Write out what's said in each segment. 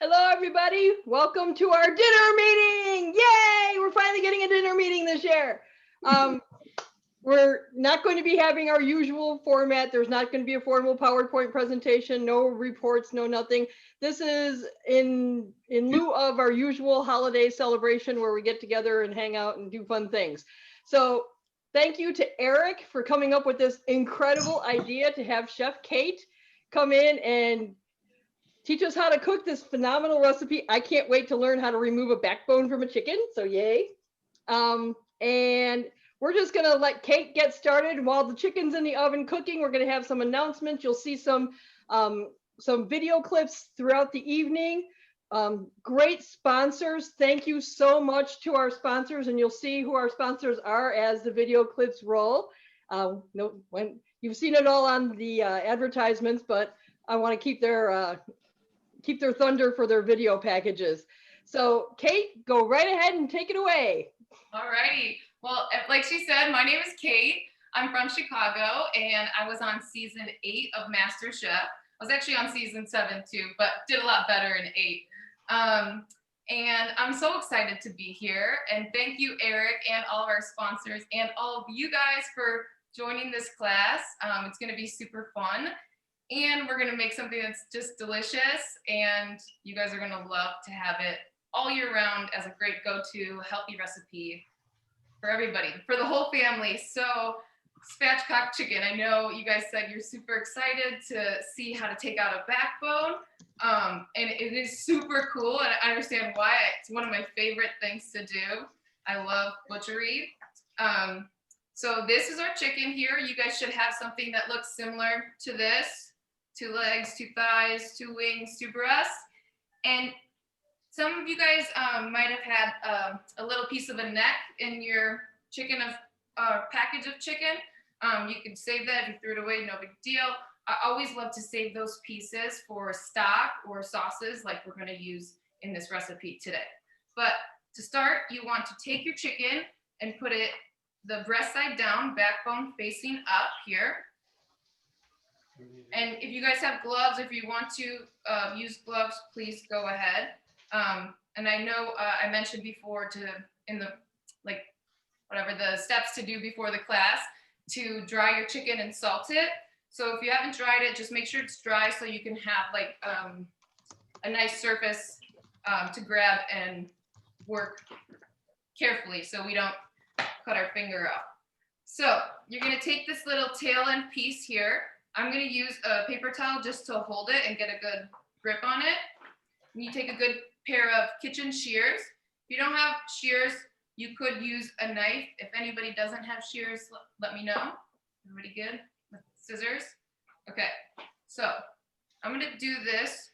Hello, everybody. Welcome to our dinner meeting. Yay! We're finally getting a dinner meeting this year. We're not going to be having our usual format. There's not going to be a formal PowerPoint presentation, no reports, no nothing. This is in lieu of our usual holiday celebration where we get together and hang out and do fun things. So thank you to Eric for coming up with this incredible idea to have Chef Cate come in and teach us how to cook this phenomenal recipe. I can't wait to learn how to remove a backbone from a chicken, so yay. And we're just gonna let Cate get started. While the chicken's in the oven cooking, we're gonna have some announcements. You'll see some video clips throughout the evening. Great sponsors. Thank you so much to our sponsors, and you'll see who our sponsors are as the video clips roll. When you've seen it all on the advertisements, but I want to keep their thunder for their video packages. So Cate, go right ahead and take it away. All righty. Well, like she said, my name is Cate. I'm from Chicago, and I was on season 8 of MasterChef. I was actually on season 7 too, but did a lot better in 8. And I'm so excited to be here. And thank you, Eric, and all of our sponsors, and all of you guys for joining this class. It's going to be super fun. And we're gonna make something that's just delicious, and you guys are gonna love to have it all year round as a great go-to healthy recipe for everybody, for the whole family. So spatchcock chicken, I know you guys said you're super excited to see how to take out a backbone, and it is super cool, and I understand why. It's one of my favorite things to do. I love butchery. So this is our chicken here. You guys should have something that looks similar to this. 2 legs, 2 thighs, 2 wings, 2 breasts. And some of you guys might have had a little piece of a neck in your package of chicken. You can save that. If you threw it away, no big deal. I always love to save those pieces for stock or sauces like we're gonna use in this recipe today. But to start, you want to take your chicken and put it the breast side down, backbone facing up here. And if you guys have gloves, if you want to use gloves, please go ahead. And I know I mentioned before in the steps to do before the class, to dry your chicken and salt it. So if you haven't dried it, just make sure it's dry so you can have a nice surface to grab and work carefully so we don't cut our finger off. So you're gonna take this little tail end piece here. I'm gonna use a paper towel just to hold it and get a good grip on it. And you take a good pair of kitchen shears. If you don't have shears, you could use a knife. If anybody doesn't have shears, let me know. Everybody good with scissors? Okay, so I'm gonna do this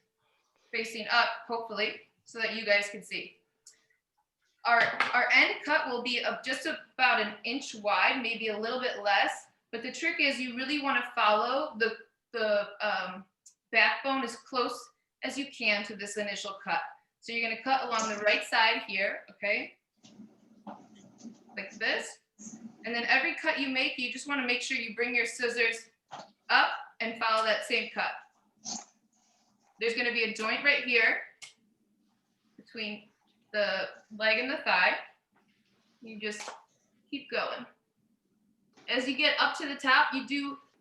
facing up, hopefully, so that you guys can see. Our end cut will be just about 1 inch wide, maybe a little bit less. But the trick is you really want to follow the backbone as close as you can to this initial cut. So you're going to cut along the right side here, okay? Like this. And then every cut you make, you just want to make sure you bring your scissors up and follow that same cut. There's going to be a joint right here between the leg and the thigh. You just keep going. As you get up to the top,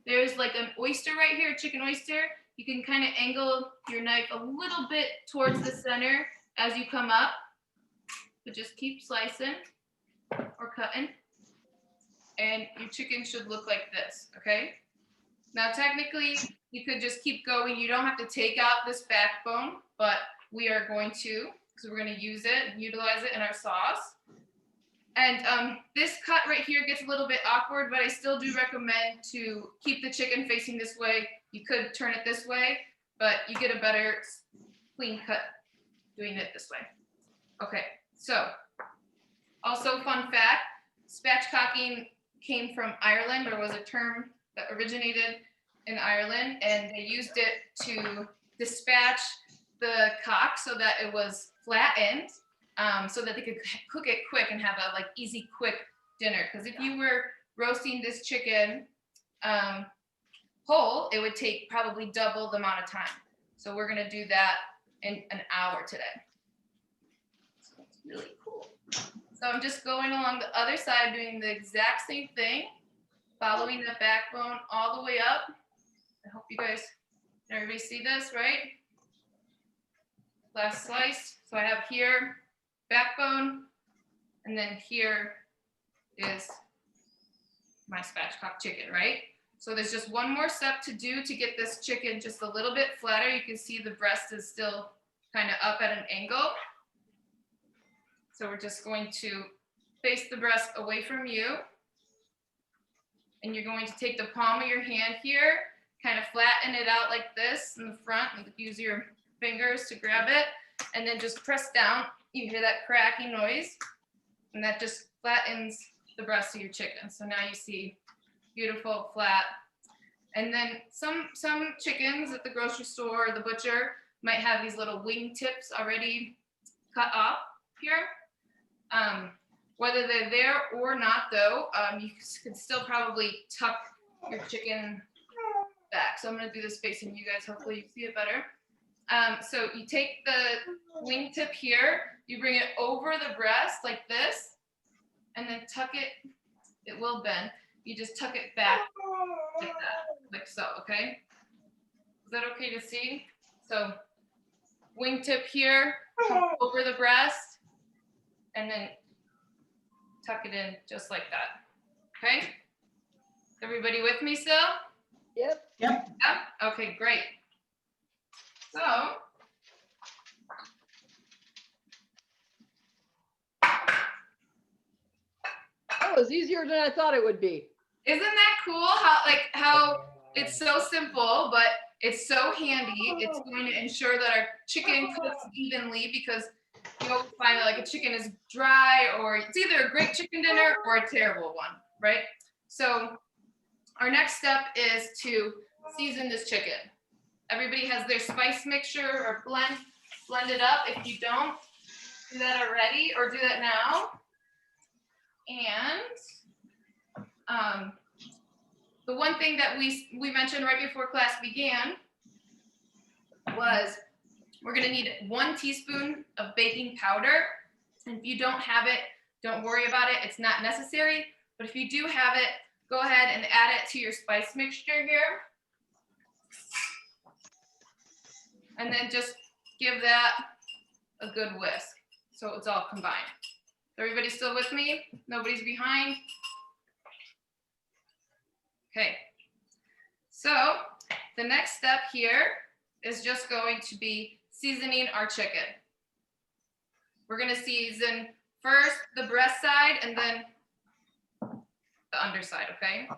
there's like an oyster right here, a chicken oyster. You can kind of angle your knife a little bit towards the center as you come up, but just keep slicing or cutting. And your chicken should look like this, okay? Now, technically, you could just keep going. You don't have to take out this backbone, but we are going to, because we're going to use it and utilize it in our sauce. And this cut right here gets a little bit awkward, but I still do recommend to keep the chicken facing this way. You could turn it this way, but you get a better clean cut doing it this way. Okay, so also fun fact, spatchcocking came from Ireland, or was a term that originated in Ireland, and they used it to dispatch the cock so that it was flattened, so that they could cook it quick and have a easy, quick dinner. Because if you were roasting this chicken whole, it would take probably double the amount of time. So we're gonna do that in an hour today. So it's really cool. So I'm just going along the other side, doing the exact same thing, following the backbone all the way up. I hope you guys, everybody see this, right? Last slice. So I have here backbone, and then here is my spatchcock chicken, right? So there's just one more step to do to get this chicken just a little bit flatter. You can see the breast is still kind of up at an angle. So we're just going to face the breast away from you. And you're going to take the palm of your hand here, kind of flatten it out like this in the front, and use your fingers to grab it, and then just press down. You hear that cracking noise, and that just flattens the breast of your chicken. So now you see beautiful, flat. And then some chickens at the grocery store or the butcher might have these little wing tips already cut off here. Whether they're there or not though, you can still probably tuck your chicken back. So I'm gonna do this facing you guys, hopefully you see it better. So you take the wing tip here, you bring it over the breast like this, and then tuck it, it will bend. You just tuck it back like that, like so, okay? Is that okay to see? So wingtip here, come over the breast, and then tuck it in just like that, okay? Everybody with me still? Yep. Yep. Yeah? Okay, great. So, That was easier than I thought it would be. isn't that cool how it's so simple, but it's so handy. It's going to ensure that our chicken cooks evenly, because you always find that like a chicken is dry, or it's either a great chicken dinner or a terrible one, right? So our next step is to season this chicken. Everybody has their spice mixture or blend it up. If you don't, do that already or do that now. And the one thing that we mentioned right before class began was we're gonna need 1 teaspoon of baking powder. And if you don't have it, don't worry about it. It's not necessary. But if you do have it, go ahead and add it to your spice mixture here. And then just give that a good whisk so it's all combined. Everybody still with me? Nobody's behind? Okay. So the next step here is just going to be seasoning our chicken. We're going to season first the breast side and then the underside, okay?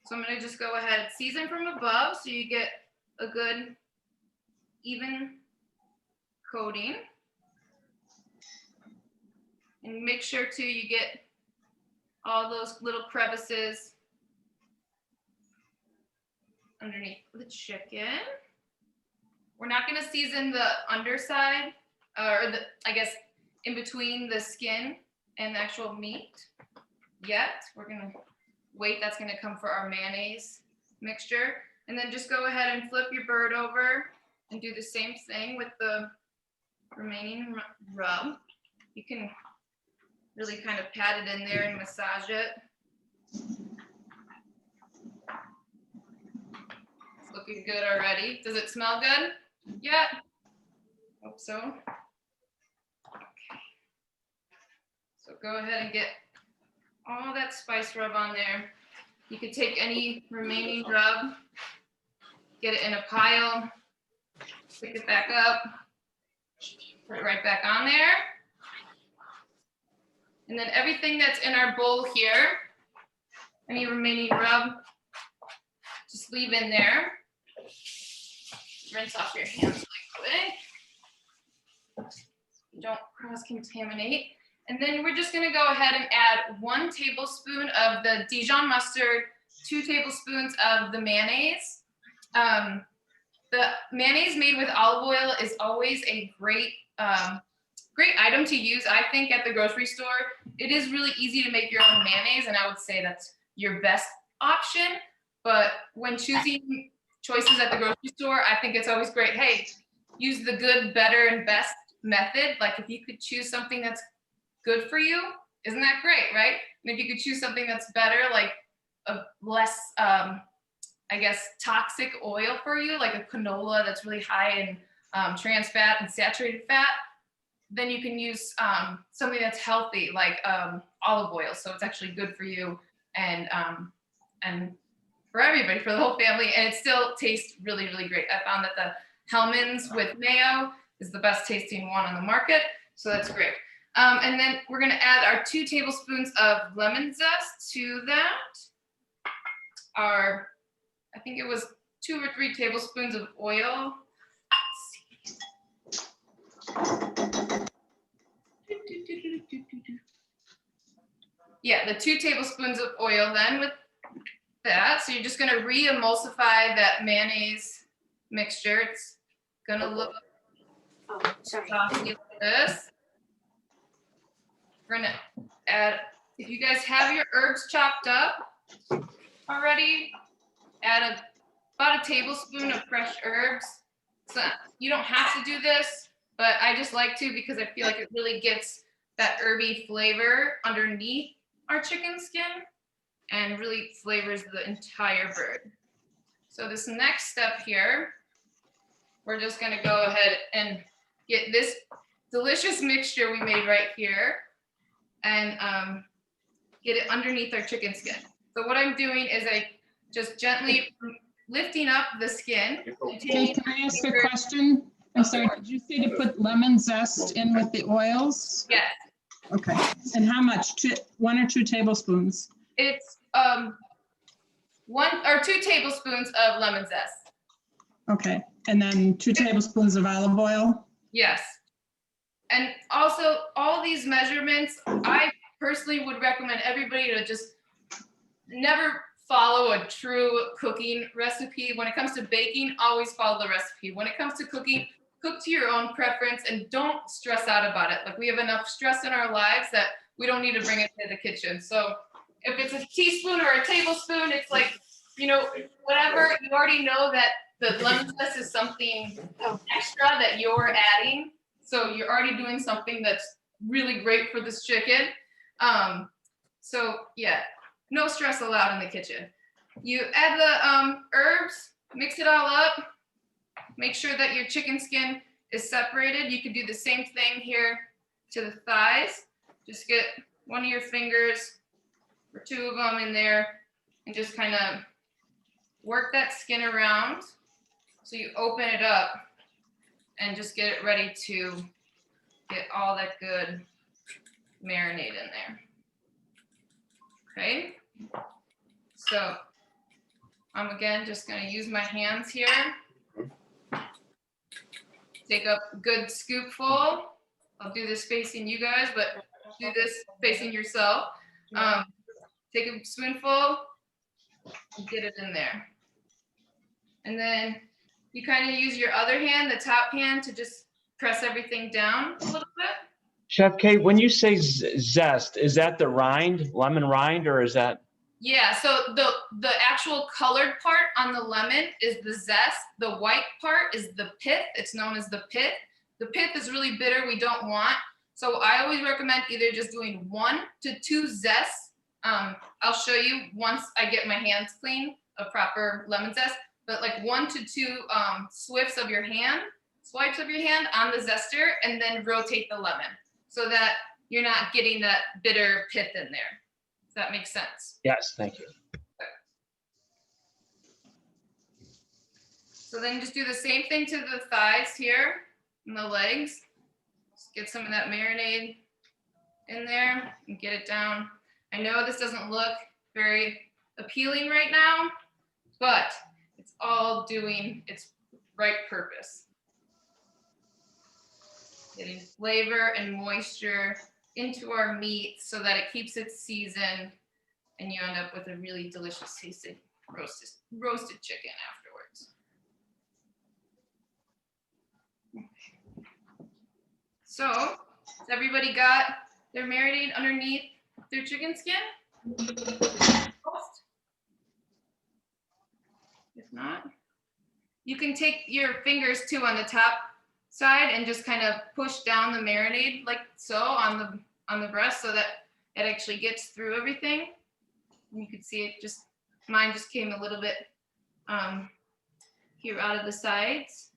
So I'm going to just go ahead and season from above so you get a good even coating. And make sure too you get all those little crevices underneath the chicken. We're not going to season the underside, or I guess in between the skin and the actual meat yet. We're going to wait. That's going to come for our mayonnaise mixture. And then just go ahead and flip your bird over and do the same thing with the remaining rub. You can really kind of pat it in there and massage it. It's looking good already. Does it smell good? Yeah. Hope so. Okay. So go ahead and get all that spice rub on there. You could take any remaining rub, get it in a pile, pick it back up, put it right back on there. And then everything that's in our bowl here, any remaining rub, just leave in there. Rinse off your hands really quick. Don't cross-contaminate. And then we're just gonna go ahead and add 1 tablespoon of the Dijon mustard, 2 tablespoons of the mayonnaise. The mayonnaise made with olive oil is always a great item to use, I think, at the grocery store. It is really easy to make your own mayonnaise, and I would say that's your best option. But when choosing choices at the grocery store, I think it's always great. Hey, use the good, better, and best method. Like if you could choose something that's good for you, isn't that great, right? And if you could choose something that's better, like a less, I guess, toxic oil for you, like a canola that's really high in trans fat and saturated fat, then you can use something that's healthy, like olive oil. So it's actually good for you and for everybody, for the whole family, and it still tastes really, really great. I found that the Hellmann's with mayo is the best tasting one on the market, so that's great. And then we're gonna add our 2 tablespoons of lemon zest to that. Our, I think it was 2 or 3 tablespoons of oil. Yeah, the 2 tablespoons of oil then with that. So you're just gonna re-emulsify that mayonnaise mixture. It's gonna look saucy like this. We're gonna add, if you guys have your herbs chopped up already, add about a tablespoon of fresh herbs. So you don't have to do this, but I just like to because I feel like it really gets that herby flavor underneath our chicken skin and really flavors the entire bird. So this next step here, we're just gonna go ahead and get this delicious mixture we made right here and get it underneath our chicken skin. So what I'm doing is I just gently lifting up the skin. Okay, can I ask a question? I'm sorry, did you say to put lemon zest in with the oils? Yes, Okay, and how much? 1 or 2 tablespoons? it's 1 or 2 tablespoons of lemon zest. Okay, and then 2 tablespoons of olive oil? Yes. And also all these measurements, I personally would recommend everybody to just never follow a true cooking recipe. When it comes to baking, always follow the recipe. When it comes to cooking, cook to your own preference and don't stress out about it. Like we have enough stress in our lives that we don't need to bring it to the kitchen. So if it's a teaspoon or a tablespoon, it's like, you know, whatever, you already know that the lemon zest is something extra that you're adding. So you're already doing something that's really great for this chicken. So yeah, no stress allowed in the kitchen. You add the herbs, mix it all up. Make sure that your chicken skin is separated. You can do the same thing here to the thighs. Just get one of your fingers or 2 of them in there and just kind of work that skin around. So you open it up and just get it ready to get all that good marinade in there. Okay, so I'm again just gonna use my hands here. Take a good scoopful. I'll do this facing you guys, but do this facing yourself. Take a spoonful and get it in there. And then you kind of use your other hand, the top hand, to just press everything down a little bit. Chef Cate, when you say zest, is that the rind, lemon rind, or is that? Yeah, so the actual colored part on the lemon is the zest. The white part is the pith. It's known as the pith. The pith is really bitter, we don't want. So I always recommend either just doing 1 to 2 zests. I'll show you once I get my hands clean of proper lemon zest, but like 1 to 2 swipes of your hand on the zester, and then rotate the lemon so that you're not getting that bitter pith in there. Does that make sense? Yes, thank you. So then just do the same thing to the thighs here and the legs. Just get some of that marinade in there and get it down. I know this doesn't look very appealing right now, but it's all doing its right purpose. Getting flavor and moisture into our meat so that it keeps its season and you end up with a really delicious tasting roasted chicken afterwards. So, has everybody got their marinade underneath their chicken skin? If not, you can take your fingers too on the top side and just kind of push down the marinade like so on the breast so that it actually gets through everything. And you can see it just, mine just came a little bit here out of the sides.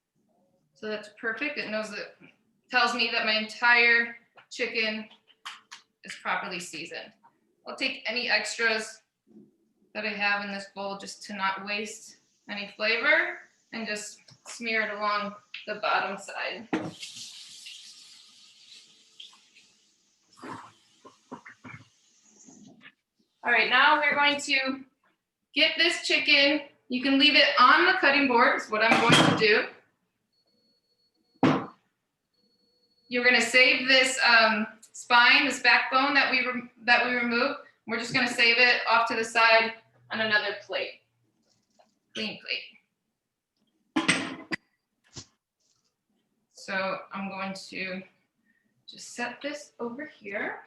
So that's perfect. It knows that, tells me that my entire chicken is properly seasoned. I'll take any extras that I have in this bowl just to not waste any flavor and just smear it along the bottom side. All right, now we're going to get this chicken. You can leave it on the cutting board, is what I'm going to do. You're gonna save this spine, this backbone that we removed. We're just gonna save it off to the side on another plate, clean plate. So I'm going to just set this over here.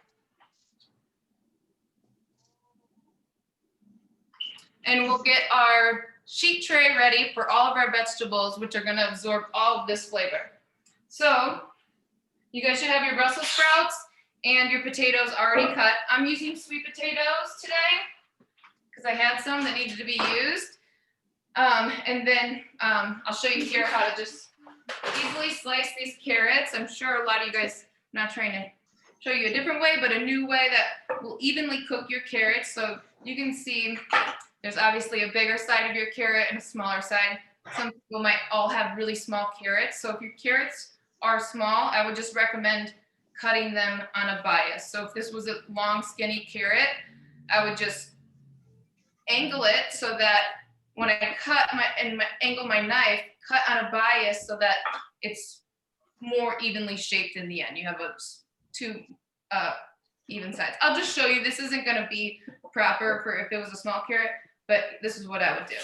And we'll get our sheet tray ready for all of our vegetables, which are gonna absorb all of this flavor. So you guys should have your Brussels sprouts and your potatoes already cut. I'm using sweet potatoes today because I had some that needed to be used. And then I'll show you here how to just easily slice these carrots. I'm sure a lot of you guys, I'm not trying to show you a different way, but a new way that will evenly cook your carrots. So you can see there's obviously a bigger side of your carrot and a smaller side. Some people might all have really small carrots. So if your carrots are small, I would just recommend cutting them on a bias. So if this was a long, skinny carrot, I would just angle it so that when I cut angle my knife, cut on a bias so that it's more evenly shaped in the end. You have two even sides. I'll just show you. This isn't going to be proper for if it was a small carrot, but this is what I would do.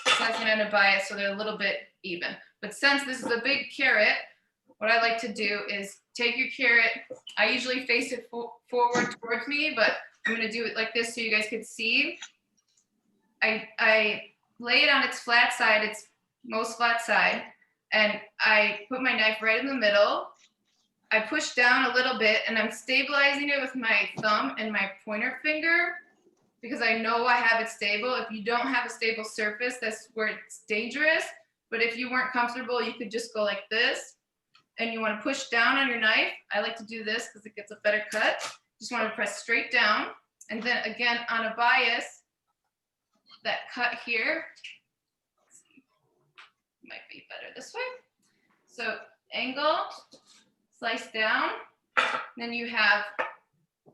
Slicing on a bias so they're a little bit even. But since this is a big carrot, what I like to do is take your carrot. I usually face it forward towards me, but I'm going to do it like this so you guys can see. I lay it on its flat side, its most flat side, and I put my knife right in the middle. I push down a little bit and I'm stabilizing it with my thumb and my pointer finger because I know I have it stable. If you don't have a stable surface, that's where it's dangerous. But if you weren't comfortable, you could just go like this and you want to push down on your knife. I like to do this because it gets a better cut. Just want to press straight down. And then again, on a bias, that cut here might be better this way. So angle, slice down, then you have,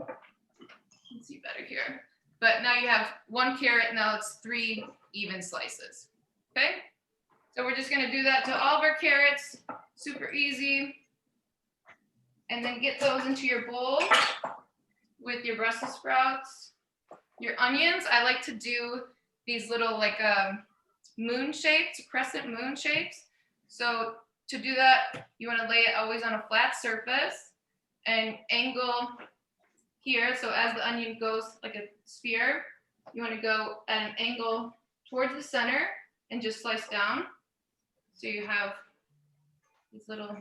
let's see better here. But now you have one carrot, now it's 3 even slices, okay? So we're just gonna do that to all of our carrots, super easy. And then get those into your bowl with your Brussels sprouts, your onions. I like to do these little like moon shapes, crescent moon shapes. So to do that, you want to lay it always on a flat surface and angle here. So as the onion goes like a sphere, you want to go at an angle towards the center and just slice down. So you have these little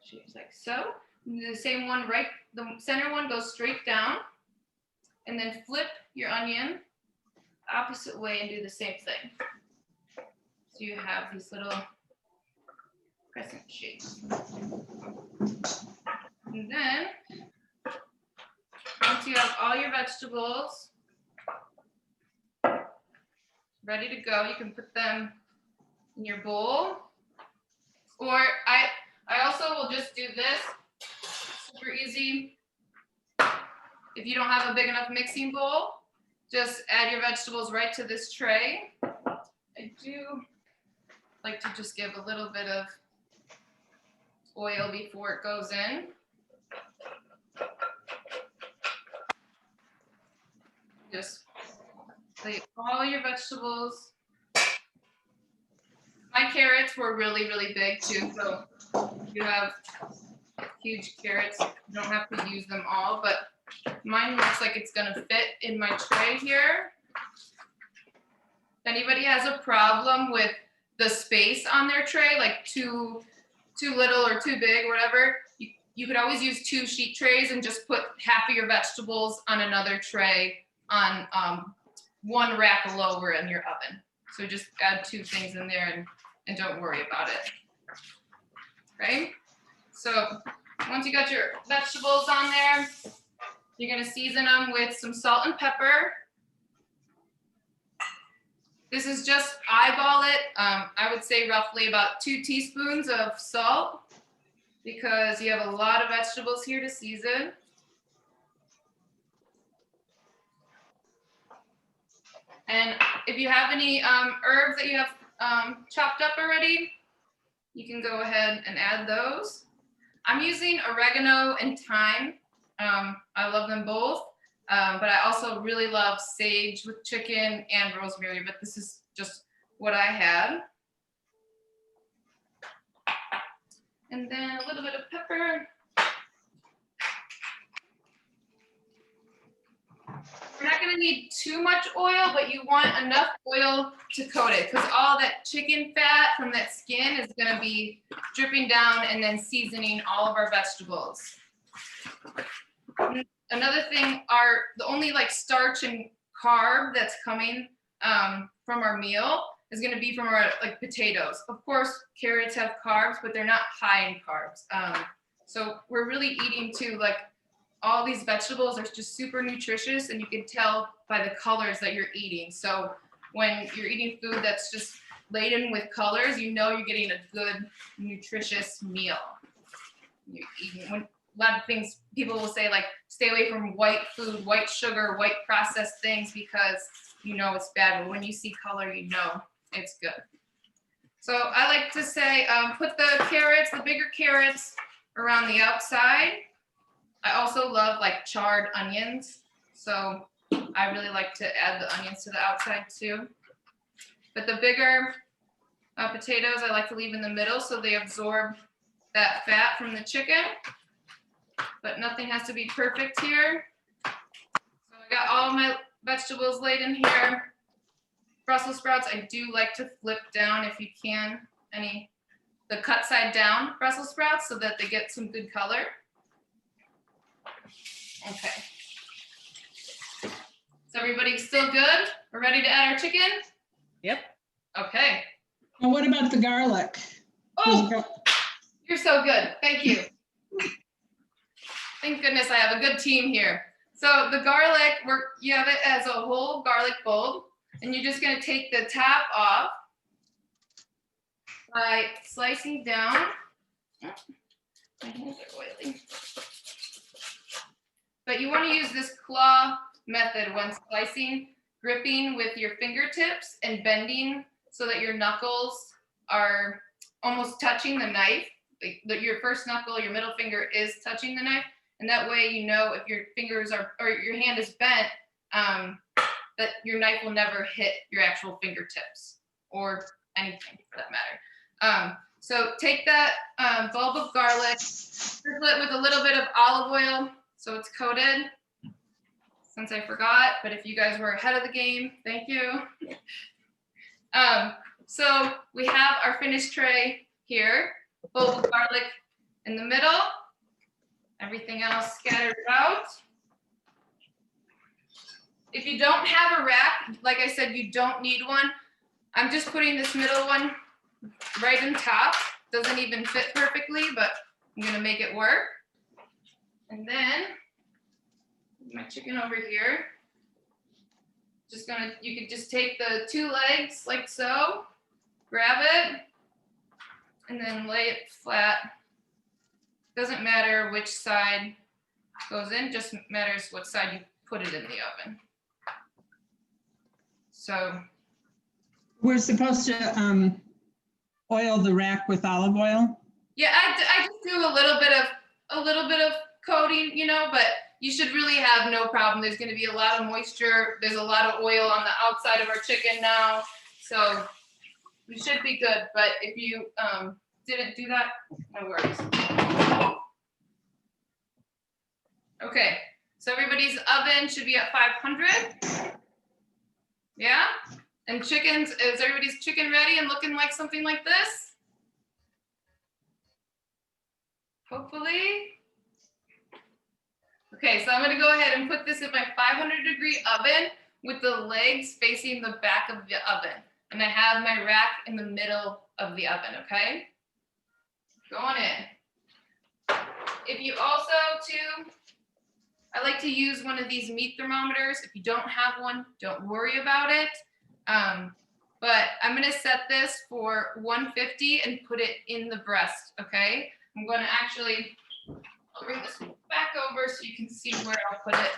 shapes like so. And the same one, right? The center one goes straight down, and then flip your onion opposite way and do the same thing. So you have these little crescent shapes. And then once you have all your vegetables ready to go, you can put them in your bowl. Or I also will just do this, super easy. If you don't have a big enough mixing bowl, just add your vegetables right to this tray. I do like to just give a little bit of oil before it goes in. Just lay all your vegetables. My carrots were really, really big too, so if you have huge carrots, you don't have to use them all, but mine looks like it's gonna fit in my tray here. If anybody has a problem with the space on their tray, like too little or too big, whatever, you could always use 2 sheet trays and just put half of your vegetables on another tray on one rack lower in your oven. So just add 2 things in there and don't worry about it. Right? So once you got your vegetables on there, you're gonna season them with some salt and pepper. This is just eyeball it. I would say roughly about 2 teaspoons of salt because you have a lot of vegetables here to season. And if you have any herbs that you have chopped up already, you can go ahead and add those. I'm using oregano and thyme. I love them both, but I also really love sage with chicken and rosemary, but this is just what I had. And then a little bit of pepper. You're not gonna need too much oil, but you want enough oil to coat it because all that chicken fat from that skin is gonna be dripping down and then seasoning all of our vegetables. Another thing are the only like starch and carb that's coming from our meal is gonna be from our like potatoes. Of course, carrots have carbs, but they're not high in carbs. So we're really eating too, like all these vegetables are just super nutritious and you can tell by the colors that you're eating. So when you're eating food that's just laden with colors, you know you're getting a good, nutritious meal. You're eating, when, a lot of things people will say like, stay away from white food, white sugar, white processed things because you know it's bad. But when you see color, you know it's good. So I like to say, put the carrots, the bigger carrots around the outside. I also love like charred onions. So I really like to add the onions to the outside too. But the bigger potatoes, I like to leave in the middle so they absorb that fat from the chicken. But nothing has to be perfect here. So I got all my vegetables laid in here. Brussels sprouts, I do like to flip down if you can, the cut side down Brussels sprouts so that they get some good color. Okay. Is everybody still good? We're ready to add our chicken? Yep. Okay. Well, what about the garlic? Oh, you're so good. Thank you. Thank goodness I have a good team here. So the garlic, you have it as a whole garlic bulb, and you're just gonna take the top off by slicing down. Oh, my hands are oily. But you want to use this claw method when slicing, gripping with your fingertips and bending so that your knuckles are almost touching the knife. Like your first knuckle, your middle finger is touching the knife. And that way, you know, if your fingers are, or your hand is bent, that your knife will never hit your actual fingertips or anything for that matter. So take that bulb of garlic, sprinkle it with a little bit of olive oil so it's coated. Since I forgot, but if you guys were ahead of the game, thank you. So we have our finished tray here, bulb of garlic in the middle, everything else scattered out. If you don't have a rack, like I said, you don't need one. I'm just putting this middle one right on top. Doesn't even fit perfectly, but I'm gonna make it work. And then my chicken over here. You could just take the 2 legs like so, grab it, and then lay it flat. Doesn't matter which side goes in, just matters what side you put it in the oven. So We're supposed to oil the rack with olive oil? yeah, I just do a little bit of coating, you know, but you should really have no problem. There's going to be a lot of moisture. There's a lot of oil on the outside of our chicken now, so we should be good. But if you didn't do that, no worries. Okay, so everybody's oven should be at 500. Yeah, And chickens, is everybody's chicken ready and looking like something like this? Hopefully. Okay, so I'm gonna go ahead and put this in my 500-degree oven with the legs facing the back of the oven. And I have my rack in the middle of the oven, okay? Going in. If you also, too, I like to use one of these meat thermometers. If you don't have one, don't worry about it. But I'm gonna set this for 150 and put it in the breast, okay? I'm gonna actually, I'll bring this back over so you can see where I'll put it.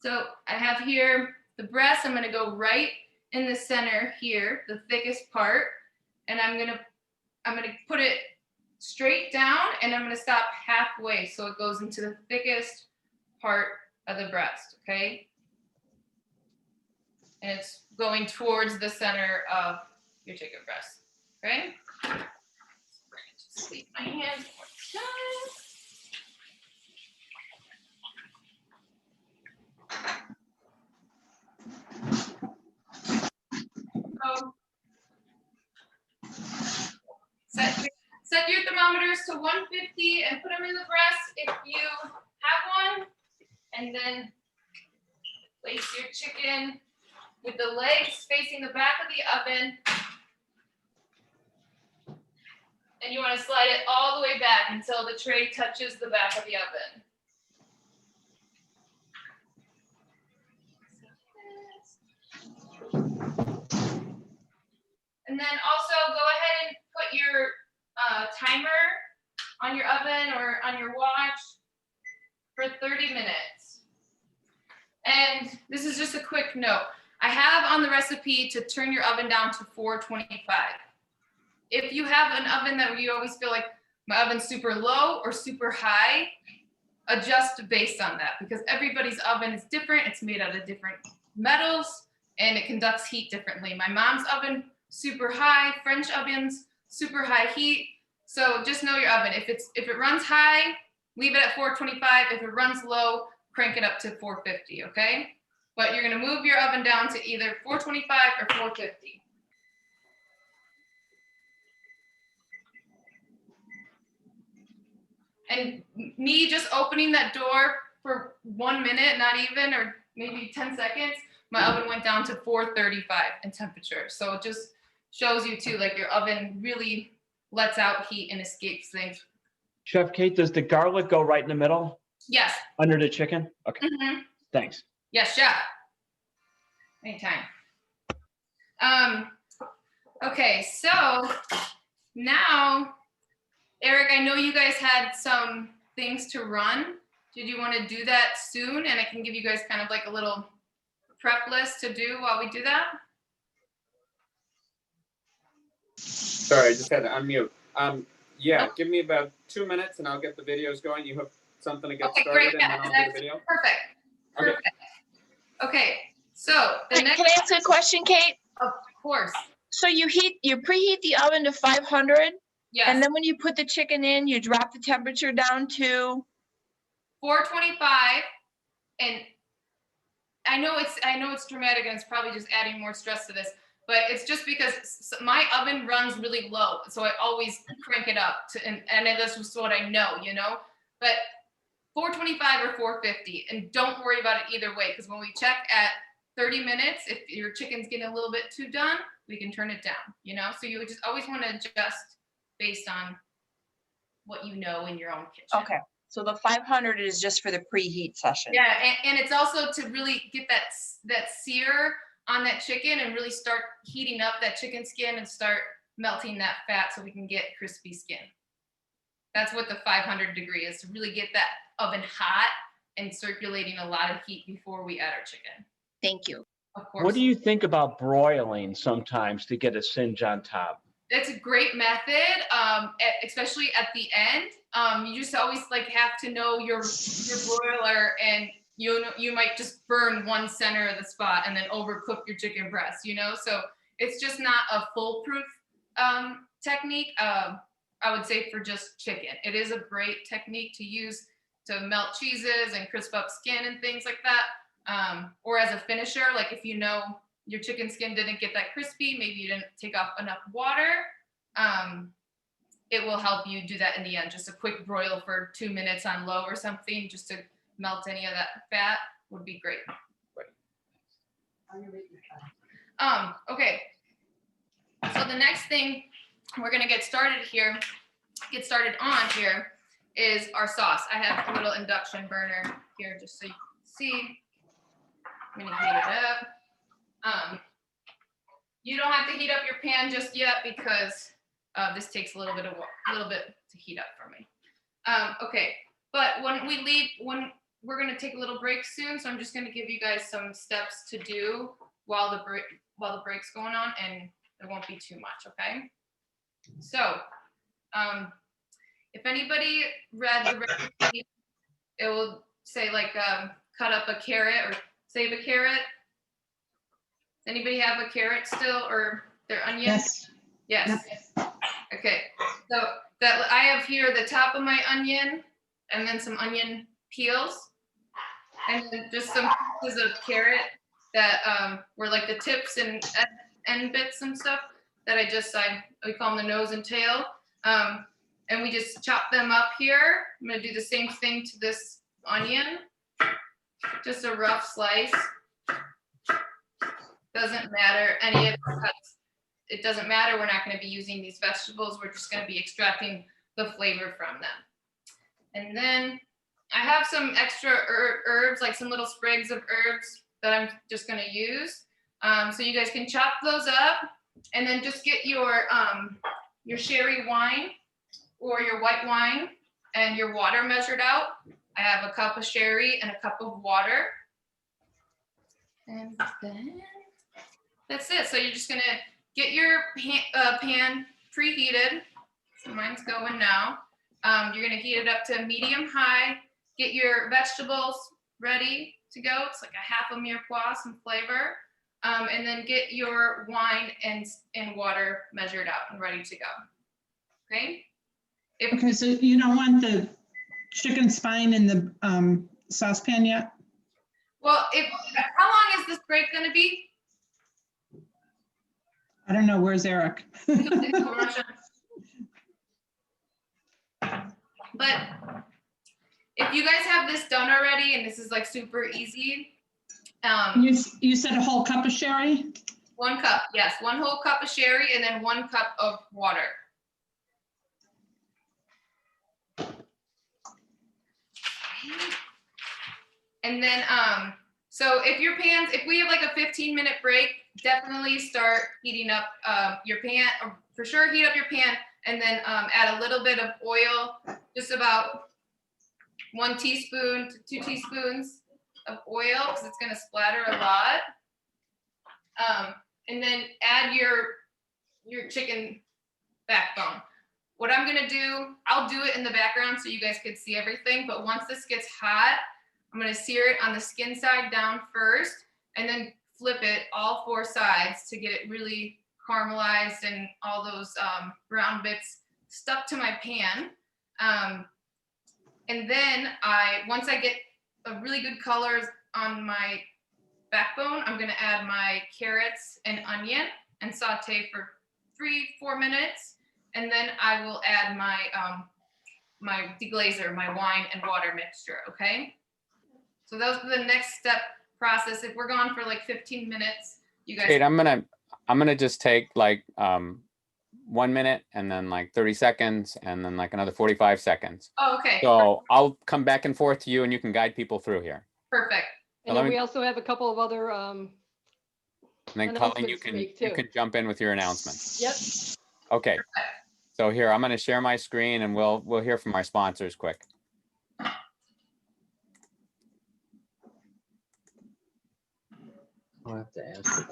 So I have here the breast. I'm gonna go right in the center here, the thickest part, and I'm gonna put it straight down, and I'm gonna stop halfway so it goes into the thickest part of the breast, okay? And it's going towards the center of your chicken breast, okay? Just leave my hand one time. So set your thermometers to 150 and put them in the breast if you have one. And then place your chicken with the legs facing the back of the oven. And you want to slide it all the way back until the tray touches the back of the oven. And then also go ahead and put your timer on your oven or on your watch for 30 minutes. And this is just a quick note. I have on the recipe to turn your oven down to 425. If you have an oven that you always feel like my oven's super low or super high, adjust based on that, because everybody's oven is different. It's made out of different metals and it conducts heat differently. My mom's oven, super high. French ovens, super high heat. So just know your oven. If it runs high, leave it at 425. If it runs low, crank it up to 450, okay? But you're gonna move your oven down to either 425 or 450. And me just opening that door for 1 minute, not even, or maybe 10 seconds, my oven went down to 435 in temperature. So it just shows you too, like your oven really lets out heat and escapes things. Chef Cate, does the garlic go right in the middle Yes. under the chicken? Okay, Mm-hmm. thanks. Yes, chef. Anytime. Okay, so now, Eric, I know you guys had some things to run. Did you want to do that soon? And I can give you guys kind of like a little prep list to do while we do that. Sorry, I just had to unmute. Yeah, Oh. give me about 2 minutes and I'll get the videos going. You have something to get Okay, started great. and then I'll do the video? Perfect. Okay. Perfect. Okay, so the next, Can I ask a question, Cate? of course, So you preheat the oven to 500, yes, and then when you put the chicken in, you drop the temperature down to, 425. And I know it's dramatic and it's probably just adding more stress to this, but it's just because my oven runs really low, so I always crank it up to, and that's just what I know, you know. But 425 or 450, and don't worry about it either way, because when we check at 30 minutes, if your chicken's getting a little bit too done, we can turn it down, you know. So you would just always want to adjust based on what you know in your own kitchen. okay, so the 500 is just for the preheat session. Yeah, and it's also to really get that sear on that chicken and really start heating up that chicken skin and start melting that fat so we can get crispy skin. That's what the 500 degree is, to really get that oven hot and circulating a lot of heat before we add our chicken. Thank you. Of course. What do you think about broiling sometimes to get a singe on top? That's a great method, especially at the end. You just always like have to know your broiler, and you might just burn one center of the spot and then overcook your chicken breast, you know? So it's just not a foolproof technique. I would say for just chicken. It is a great technique to use to melt cheeses and crisp up skin and things like that. Or as a finisher, like if you know your chicken skin didn't get that crispy, maybe you didn't take off enough water, it will help you do that in the end. Just a quick broil for 2 minutes on low or something, just to melt any of that fat would be great. Okay. So the next thing we're gonna get started on here is our sauce. I have a little induction burner here just so you can see. I'm gonna heat it up. You don't have to heat up your pan just yet because this takes a little bit to heat up for me. Okay, but when we're gonna take a little break soon, so I'm just gonna give you guys some steps to do while the break's going on, and it won't be too much, okay? So, if anybody read the recipe, it will say like cut up a carrot or save a carrot. Does anybody have a carrot still or their onion? Yes. Yes. Okay. So that I have here the top of my onion and then some onion peels and then just some pieces of carrot that were like the tips and end bits and stuff that we call them the nose and tail. And we just chop them up here. I'm gonna do the same thing to this onion. Just a rough slice. Doesn't matter any of the cuts. It doesn't matter. We're not gonna be using these vegetables. We're just gonna be extracting the flavor from them. And then I have some extra herbs, like some little sprigs of herbs that I'm just gonna use. So you guys can chop those up and then just get your sherry wine or your white wine and your water measured out. I have a cup of sherry and a cup of water. And then that's it. So you're just gonna get your pan preheated. So mine's going now. You're gonna heat it up to medium high. Get your vegetables ready to go. It's like a half a mirepoix, some flavor. And then get your wine and water measured out and ready to go. Okay? Okay, so you don't want the chicken spine in the saucepan yet? Well, how long is this break gonna be? I don't know, where's Eric? But if you guys have this done already and this is like super easy, You said a whole cup of sherry? 1 cup, yes, 1 whole cup of sherry and then 1 cup of water. And then, so if we have like a 15-minute break, definitely start heating up your pan, or for sure heat up your pan, and then add a little bit of oil, just about 1 teaspoon to 2 teaspoons of oil, because it's gonna splatter a lot. And then add your chicken backbone. What I'm gonna do, I'll do it in the background so you guys could see everything, but once this gets hot, I'm gonna sear it on the skin side down first, and then flip it all 4 sides to get it really caramelized and all those brown bits stuck to my pan. And then once I get a really good color on my backbone, I'm gonna add my carrots and onion and saute for 3-4 minutes. And then I will add my my deglazer, my wine and water mixture, okay? So those are the next step process. If we're gone for like 15 minutes, you guys. Kate, I'm gonna just take like 1 minute and then like 30 seconds and then like another 45 seconds. Oh, okay. So I'll come back and forth to you and you can guide people through here. Perfect. And then we also have a couple of other And then Colleen, you announcements to make, too. can jump in with your announcements. Yep. Okay. So here, I'm gonna share my screen and we'll hear from our sponsors quick. I'll have to ask.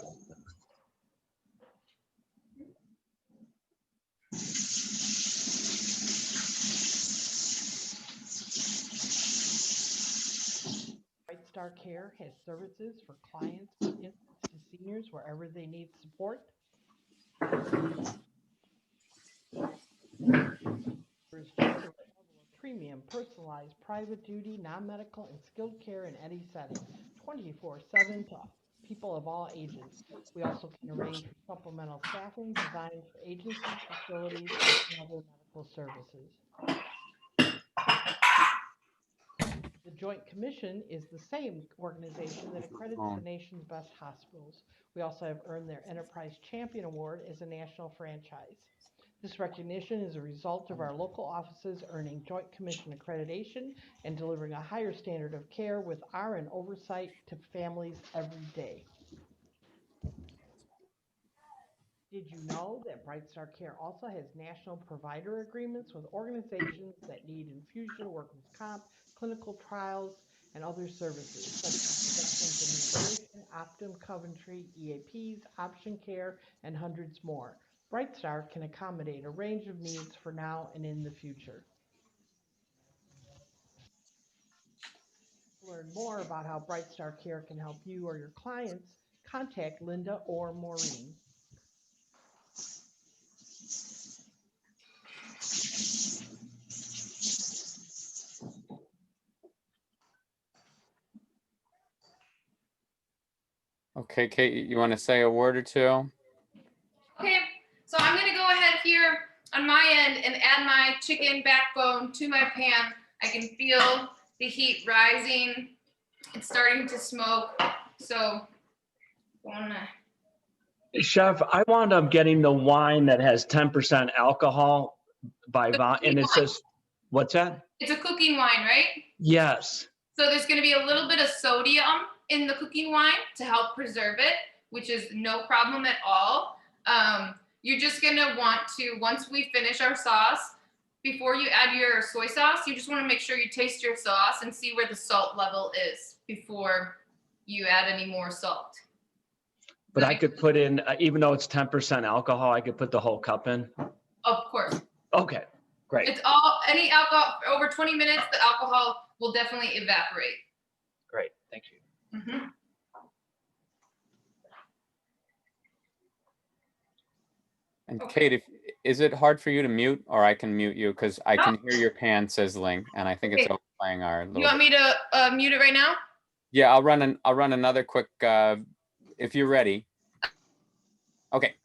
Bright Star Care has services for clients, and seniors wherever they need support. There's just a level of premium, personalized, private duty, non-medical, and skilled care in any setting, 24/7 to people of all ages. We also can arrange for supplemental staffing designed for agencies, facilities, and other medical services. The Joint Commission is the same organization that accredits the nation's best hospitals. We also have earned their Enterprise Champion Award as a national franchise. This recognition is a result of our local offices earning Joint Commission accreditation and delivering a higher standard of care with RN oversight to families every day. Did you know that Bright Star Care also has national provider agreements with organizations that need infusion, workers' comp, clinical trials, and other services such as Veterans Administration, Optum, Coventry, EAPs, Option Care, and hundreds more? Bright Star can accommodate a range of needs for now and in the future. To learn more about how Bright Star Care can help you or your clients, contact Linda or Maureen. Okay, Kate, you want to say a word or two? Okay, so I'm gonna go ahead here on my end and add my chicken backbone to my pan. I can feel the heat rising. It's starting to smoke. So, Chef, I wound up getting the wine that has 10% alcohol and it says, what's that? it's a cooking wine, right? Yes. So there's gonna be a little bit of sodium in the cooking wine to help preserve it, which is no problem at all. You're just gonna want to, once we finish our sauce, before you add your soy sauce, you just wanna make sure you taste your sauce and see where the salt level is before you add any more salt. But I could put in, even though it's 10% alcohol, I could put the whole cup in? Of course. Okay, great. It's all, any alcohol, over 20 minutes, the alcohol will definitely evaporate. Great, thank you. Mhm. And Okay. Kate, is it hard for you to mute, or I can mute you? Because I can hear your pan sizzling, and I think it's Okay. overplaying our You little. want me to mute it right now? Yeah, I'll run another quick, if you're ready. Okay.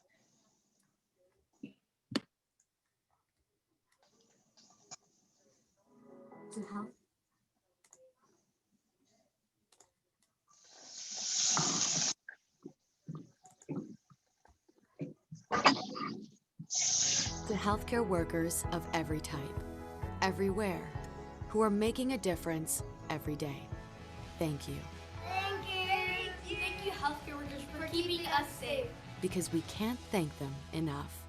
To healthcare workers of every type, everywhere, who are making a difference every day. Thank you. Thank you. Thank you, healthcare workers, for keeping us safe. Because we can't thank them enough.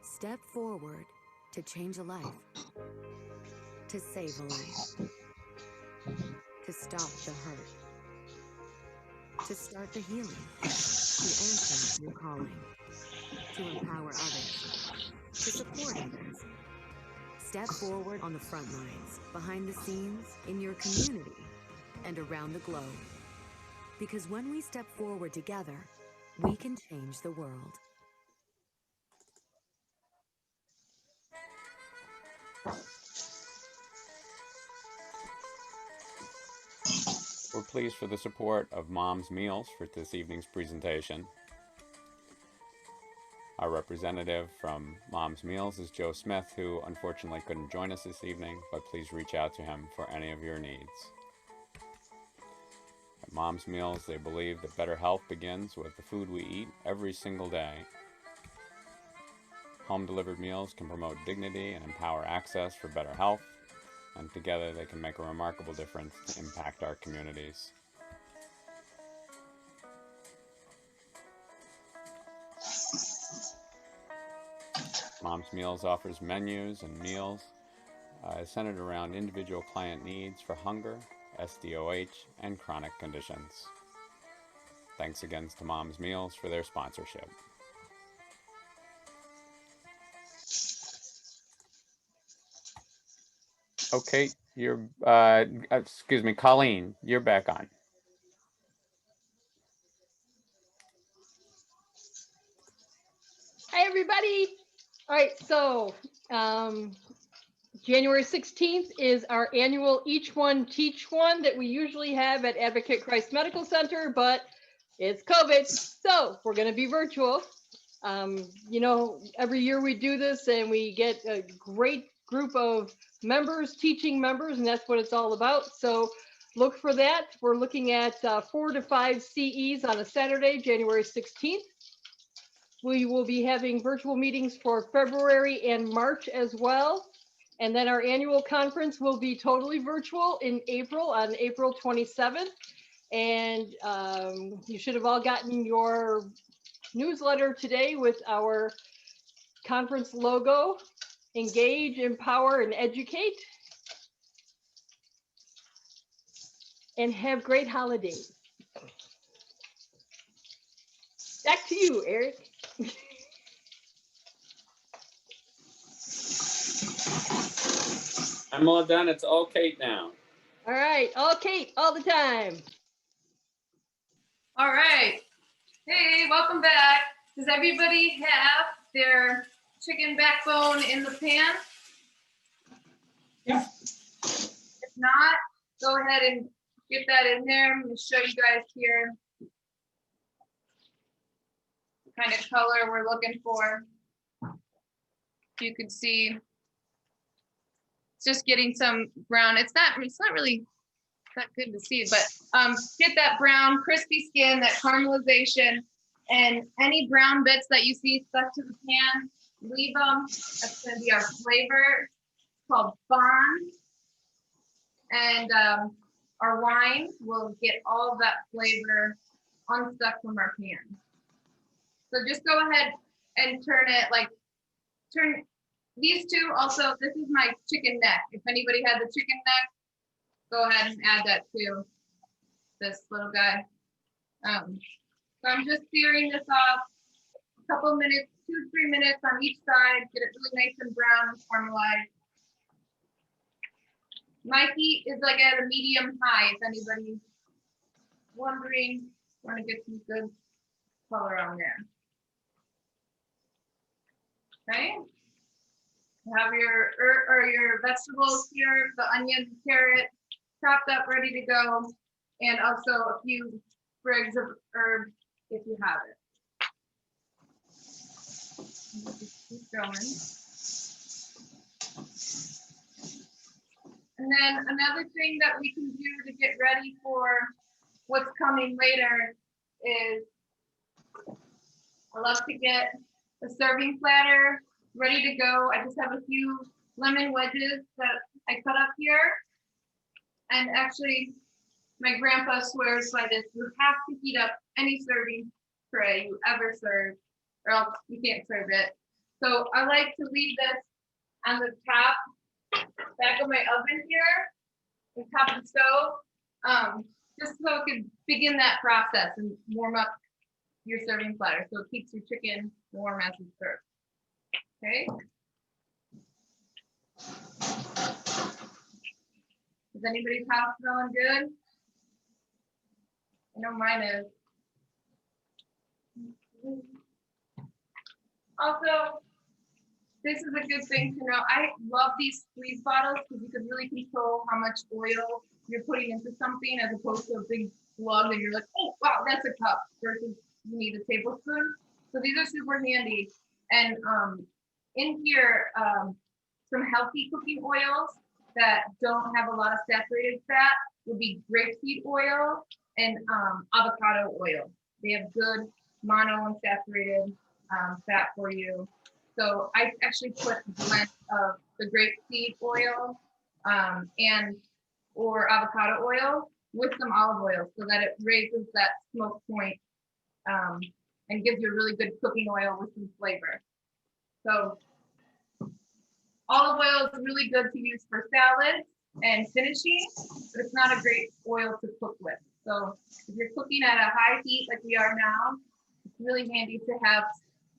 Step forward to change a life, to save a life, to stop the hurt, to start the healing, to answer your calling, to empower others, to support others. Step forward on the front lines, behind the scenes, in your community, and around the globe. Because when we step forward together, we can change the world. We're pleased for the support of Mom's Meals for this evening's presentation. Our representative from Mom's Meals is Joe Smith, who unfortunately couldn't join us this evening, but please reach out to him for any of your needs. At Mom's Meals, they believe that better health begins with the food we eat every single day. Home-delivered meals can promote dignity and empower access for better health, and together they can make a remarkable difference to impact our communities. Mom's Meals offers menus and meals centered around individual client needs for hunger, SDOH, and chronic conditions. Thanks again to Mom's Meals for their sponsorship. Okay, you're, excuse me, Colleen, you're back on. Hi, everybody. All right, so January 16th is our annual Each One Teach One that we usually have at Advocate Christ Medical Center, but it's COVID, so we're going to be virtual. You know, every year we do this and we get a great group of members, teaching members, and that's what it's all about. So look for that. We're looking at 4 to 5 CEs on a Saturday, January 16th. We will be having virtual meetings for February and March as well. And then our annual conference will be totally virtual in April, on April 27th. And you should have all gotten your newsletter today with our conference logo: engage, empower, and educate. And have great holidays. Back to you, Eric. I'm all done. It's all Cate now. All right, all Cate, all the time. All right. Hey, welcome back. Does everybody have their chicken backbone in the pan? Yep. If not, go ahead and get that in there. I'm going to show you guys here the kind of color we're looking for. You can see it's just getting some brown. It's not really that good to see, but get that brown crispy skin, that caramelization, and any brown bits that you see stuck to the pan, leave them. That's going to be our flavor. It's called Bond. And our wine will get all of that flavor unstuck from our pan. So just go ahead and turn these two. Also, this is my chicken neck. If anybody had the chicken neck, go ahead and add that to this little guy. So I'm just searing this off a couple minutes, 2-3 minutes on each side, get it really nice and brown and caramelized. My heat is like at a medium high, if anybody's wondering. Want to get some good color on there. Okay. Have your vegetables here, the onion, carrot, chopped up, ready to go, and also a few sprigs of herb if you have it. Just keep going. And then another thing that we can do to get ready for what's coming later is I love to get a serving platter ready to go. I just have a few lemon wedges that I cut up here. And actually, my grandpa swears by this: you have to heat up any serving tray you ever serve, or else you can't serve it. So I like to leave this on the top back of my oven here, the top of the stove, just so it can begin that process and warm up your serving platter, so it keeps your chicken warm as it's served. Okay. Is anybody's house smelling good? I know mine is. Also, this is a good thing to know. I love these squeeze bottles because you can really control how much oil you're putting into something, as opposed to a big slug and you're like, oh, wow, that's a cup, versus you need a tablespoon. So these are super handy. And in here, some healthy cooking oils that don't have a lot of saturated fat would be grapeseed oil and avocado oil. They have good monounsaturated fat for you. So I actually put a blend of the grapeseed oil or avocado oil with some olive oil, so that it raises that smoke point and gives you a really good cooking oil with some flavor. So olive oil is really good to use for salads and finishing, but it's not a great oil to cook with. So if you're cooking at a high heat like we are now, it's really handy to have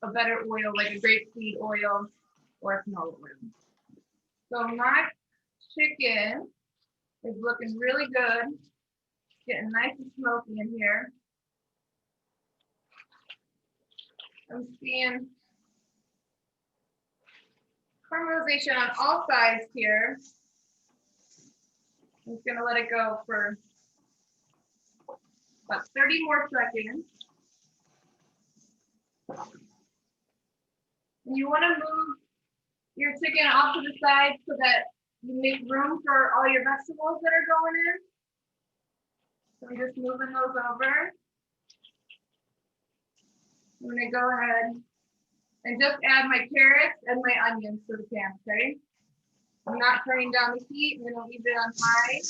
a better oil, like a grapeseed oil or a canola oil. So my chicken is looking really good, getting nice and smoky in here. I'm seeing caramelization on all sides here. I'm just gonna let it go for about 30 more seconds. And you wanna move your chicken off to the side so that you make room for all your vegetables that are going in. So I'm just moving those over. I'm gonna go ahead and just add my carrots and my onions to the pan, okay? I'm not turning down the heat. I'm gonna leave it on high.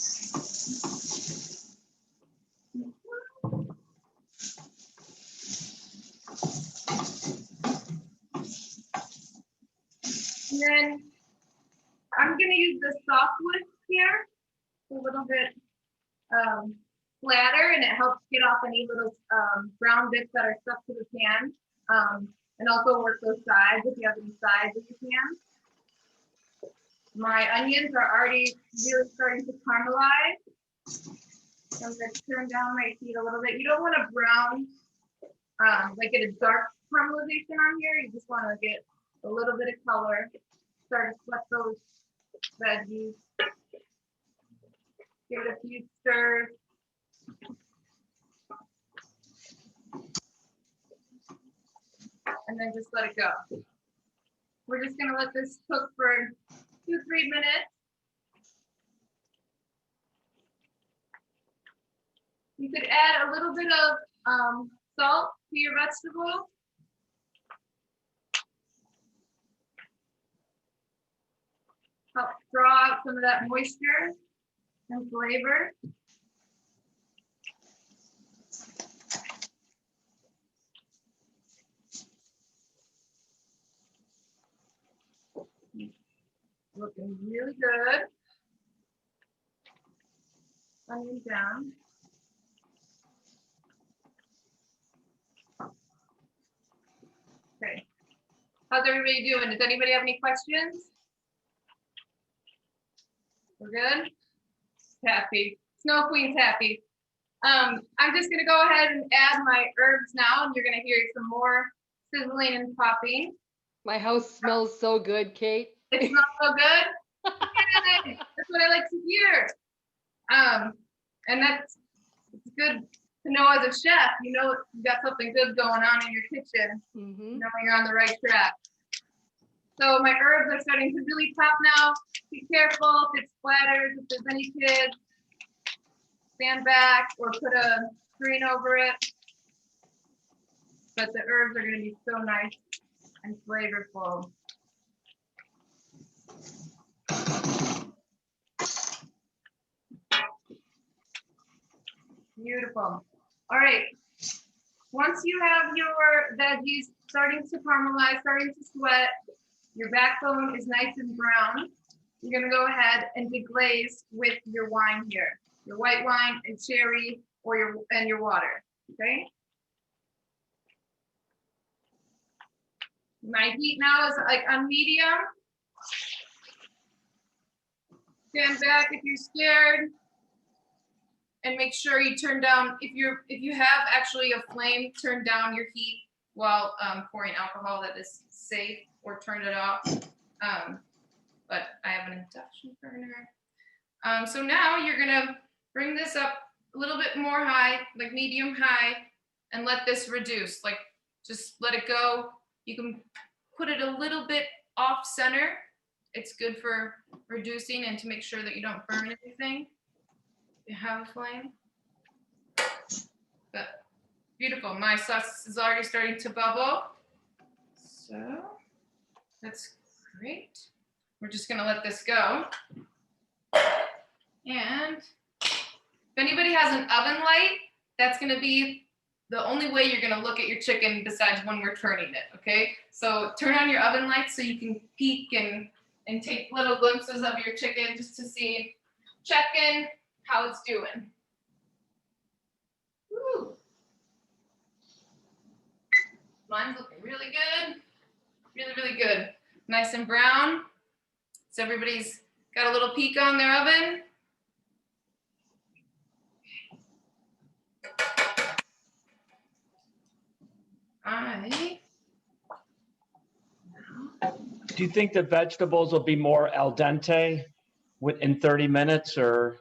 And then I'm gonna use the soft whisk here, a little bit flatter, and it helps get off any little brown bits that are stuck to the pan. And also work those sides if you have any sides in your pan. My onions are already really starting to caramelize. I'm gonna turn down my heat a little bit. You don't want to brown, like get a dark caramelization on here. You just want to get a little bit of color. Start to sweat those veggies. Give it a few stirs. And then just let it go. We're just gonna let this cook for 2-3 minutes. You could add a little bit of salt to your vegetables. Help draw out some of that moisture and flavor. Looking really good. Onion down. Okay. How's everybody doing? Does anybody have any questions? We're good? Happy. Snow Queen's happy. I'm just gonna go ahead and add my herbs now, and you're gonna hear some more sizzling and popping. My house smells so good, Kate. It smells so good. Yay! That's what I like to hear. And it's good to know as a chef, you know you got something good going on in your kitchen. You know you're on the right track. So my herbs are starting to really pop now. Be careful if it splatters, if there's any kids, stand back or put a screen over it. But the herbs are gonna be so nice and flavorful. Beautiful. All right. Once you have your veggies starting to caramelize, starting to sweat, your backbone is nice and brown, you're gonna go ahead and deglaze with your wine here. Your white wine and cherry or your water, okay? My heat now is like on medium. Stand back if you're scared. And make sure you turn down, if you have actually a flame, turn down your heat while pouring alcohol. That is safe, or turn it off. But I have an induction burner. So now you're gonna bring this up a little bit more high, like medium high, and let this reduce. Like just let it go. You can put it a little bit off center. It's good for reducing and to make sure that you don't burn anything. You have a flame. But beautiful. My sauce is already starting to bubble. So that's great. We're just gonna let this go. And if anybody has an oven light, that's gonna be the only way you're gonna look at your chicken besides when we're turning it, okay? So turn on your oven light so you can peek and take little glimpses of your chicken just to see, check in how it's doing. Woo. Mine's looking really good. Really, really good. Nice and brown. So everybody's got a little peek on their oven. Do you think the vegetables will be more al dente in 30 minutes, or,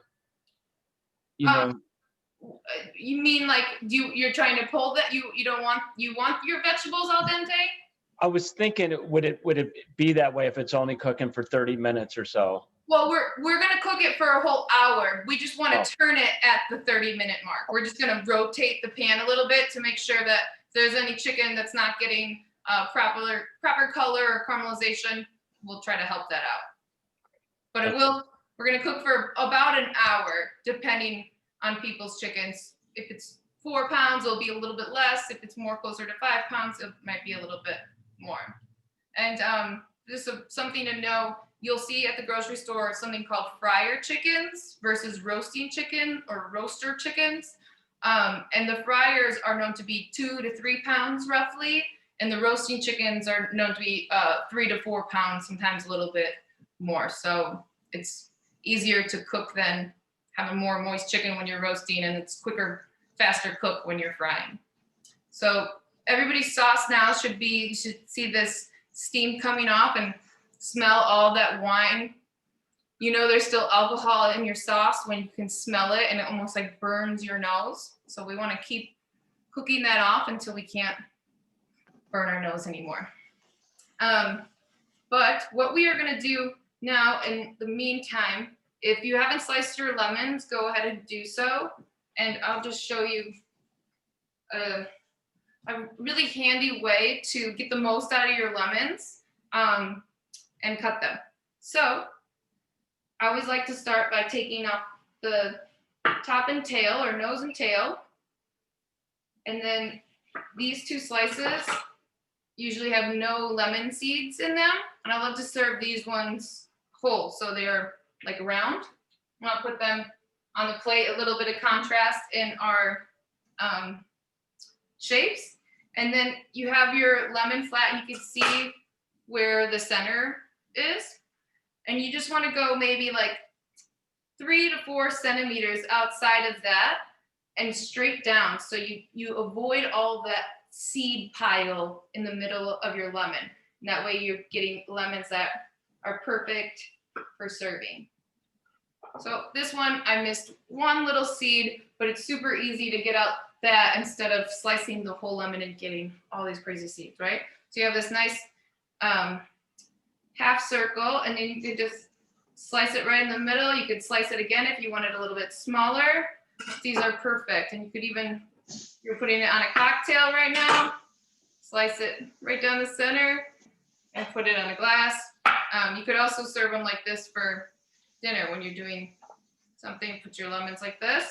you know? You mean like you're trying to pull that you don't want your vegetables al dente? I was thinking, would it be that way if it's only cooking for 30 minutes or so? Well, we're gonna cook it for a whole hour. We just want to turn it at the 30-minute mark. We're just gonna rotate the pan a little bit to make sure that if there's any chicken that's not getting proper color or caramelization, we'll try to help that out. But we're gonna cook for about an hour, depending on people's chickens. If it's 4 pounds, it'll be a little bit less. If it's more closer to 5 pounds, it might be a little bit more. And just something to know, you'll see at the grocery store something called fryer chickens versus roasting chicken or roaster chickens. And the fryers are known to be 2 to 3 pounds roughly, and the roasting chickens are known to be 3 to 4 pounds, sometimes a little bit more. So it's easier to cook than have a more moist chicken when you're roasting, and it's quicker, faster cook when you're frying. So everybody's sauce now you should see this steam coming off and smell all that wine. You know there's still alcohol in your sauce when you can smell it, and it almost like burns your nose. So we want to keep cooking that off until we can't burn our nose anymore. But what we are going to do now in the meantime, if you haven't sliced your lemons, go ahead and do so. And I'll just show you a really handy way to get the most out of your lemons and cut them. So I always like to start by taking off the top and tail, or nose and tail. And then these 2 slices usually have no lemon seeds in them. And I love to serve these ones whole, so they are like round. I'll put them on the plate, a little bit of contrast in our shapes. And then you have your lemon flat, and you can see where the center is. And you just want to go maybe like 3 to 4 centimeters outside of that and straight down. So you avoid all that seed pile in the middle of your lemon. And that way you're getting lemons that are perfect for serving. So this one, I missed one little seed, but it's super easy to get out that instead of slicing the whole lemon and getting all these crazy seeds, right? So you have this nice half circle, and then you could just slice it right in the middle. You could slice it again if you want it a little bit smaller. These are perfect. And you could even, you're putting it on a cocktail right now, slice it right down the center and put it on a glass. You could also serve them like this for dinner when you're doing something. Put your lemons like this.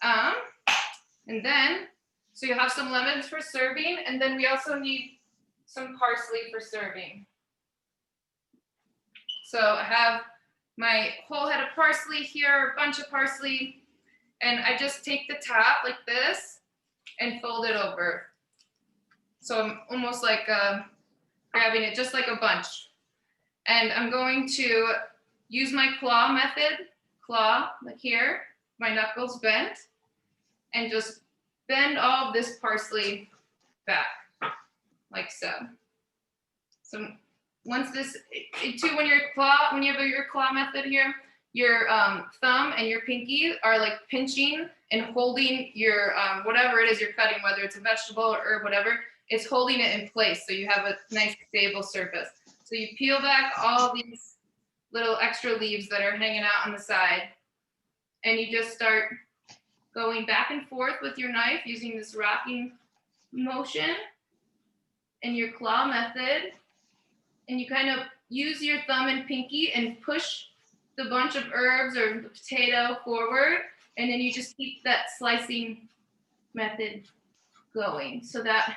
And then, so you have some lemons for serving, and then we also need some parsley for serving. So I have my whole head of parsley here, a bunch of parsley, and I just take the top like this and fold it over. So I'm almost like grabbing it just like a bunch. And I'm going to use my claw method, like here, my knuckles bent, and just bend all of this parsley back, like so. So once this, too, when you have your claw method here, your thumb and your pinky are like pinching and holding your, whatever it is you're cutting, whether it's a vegetable or herb, whatever, it's holding it in place so you have a nice stable surface. So you peel back all these little extra leaves that are hanging out on the side, and you just start going back and forth with your knife using this rocking motion and your claw method. And you kind of use your thumb and pinky and push the bunch of herbs or the potato forward. And then you just keep that slicing method going so that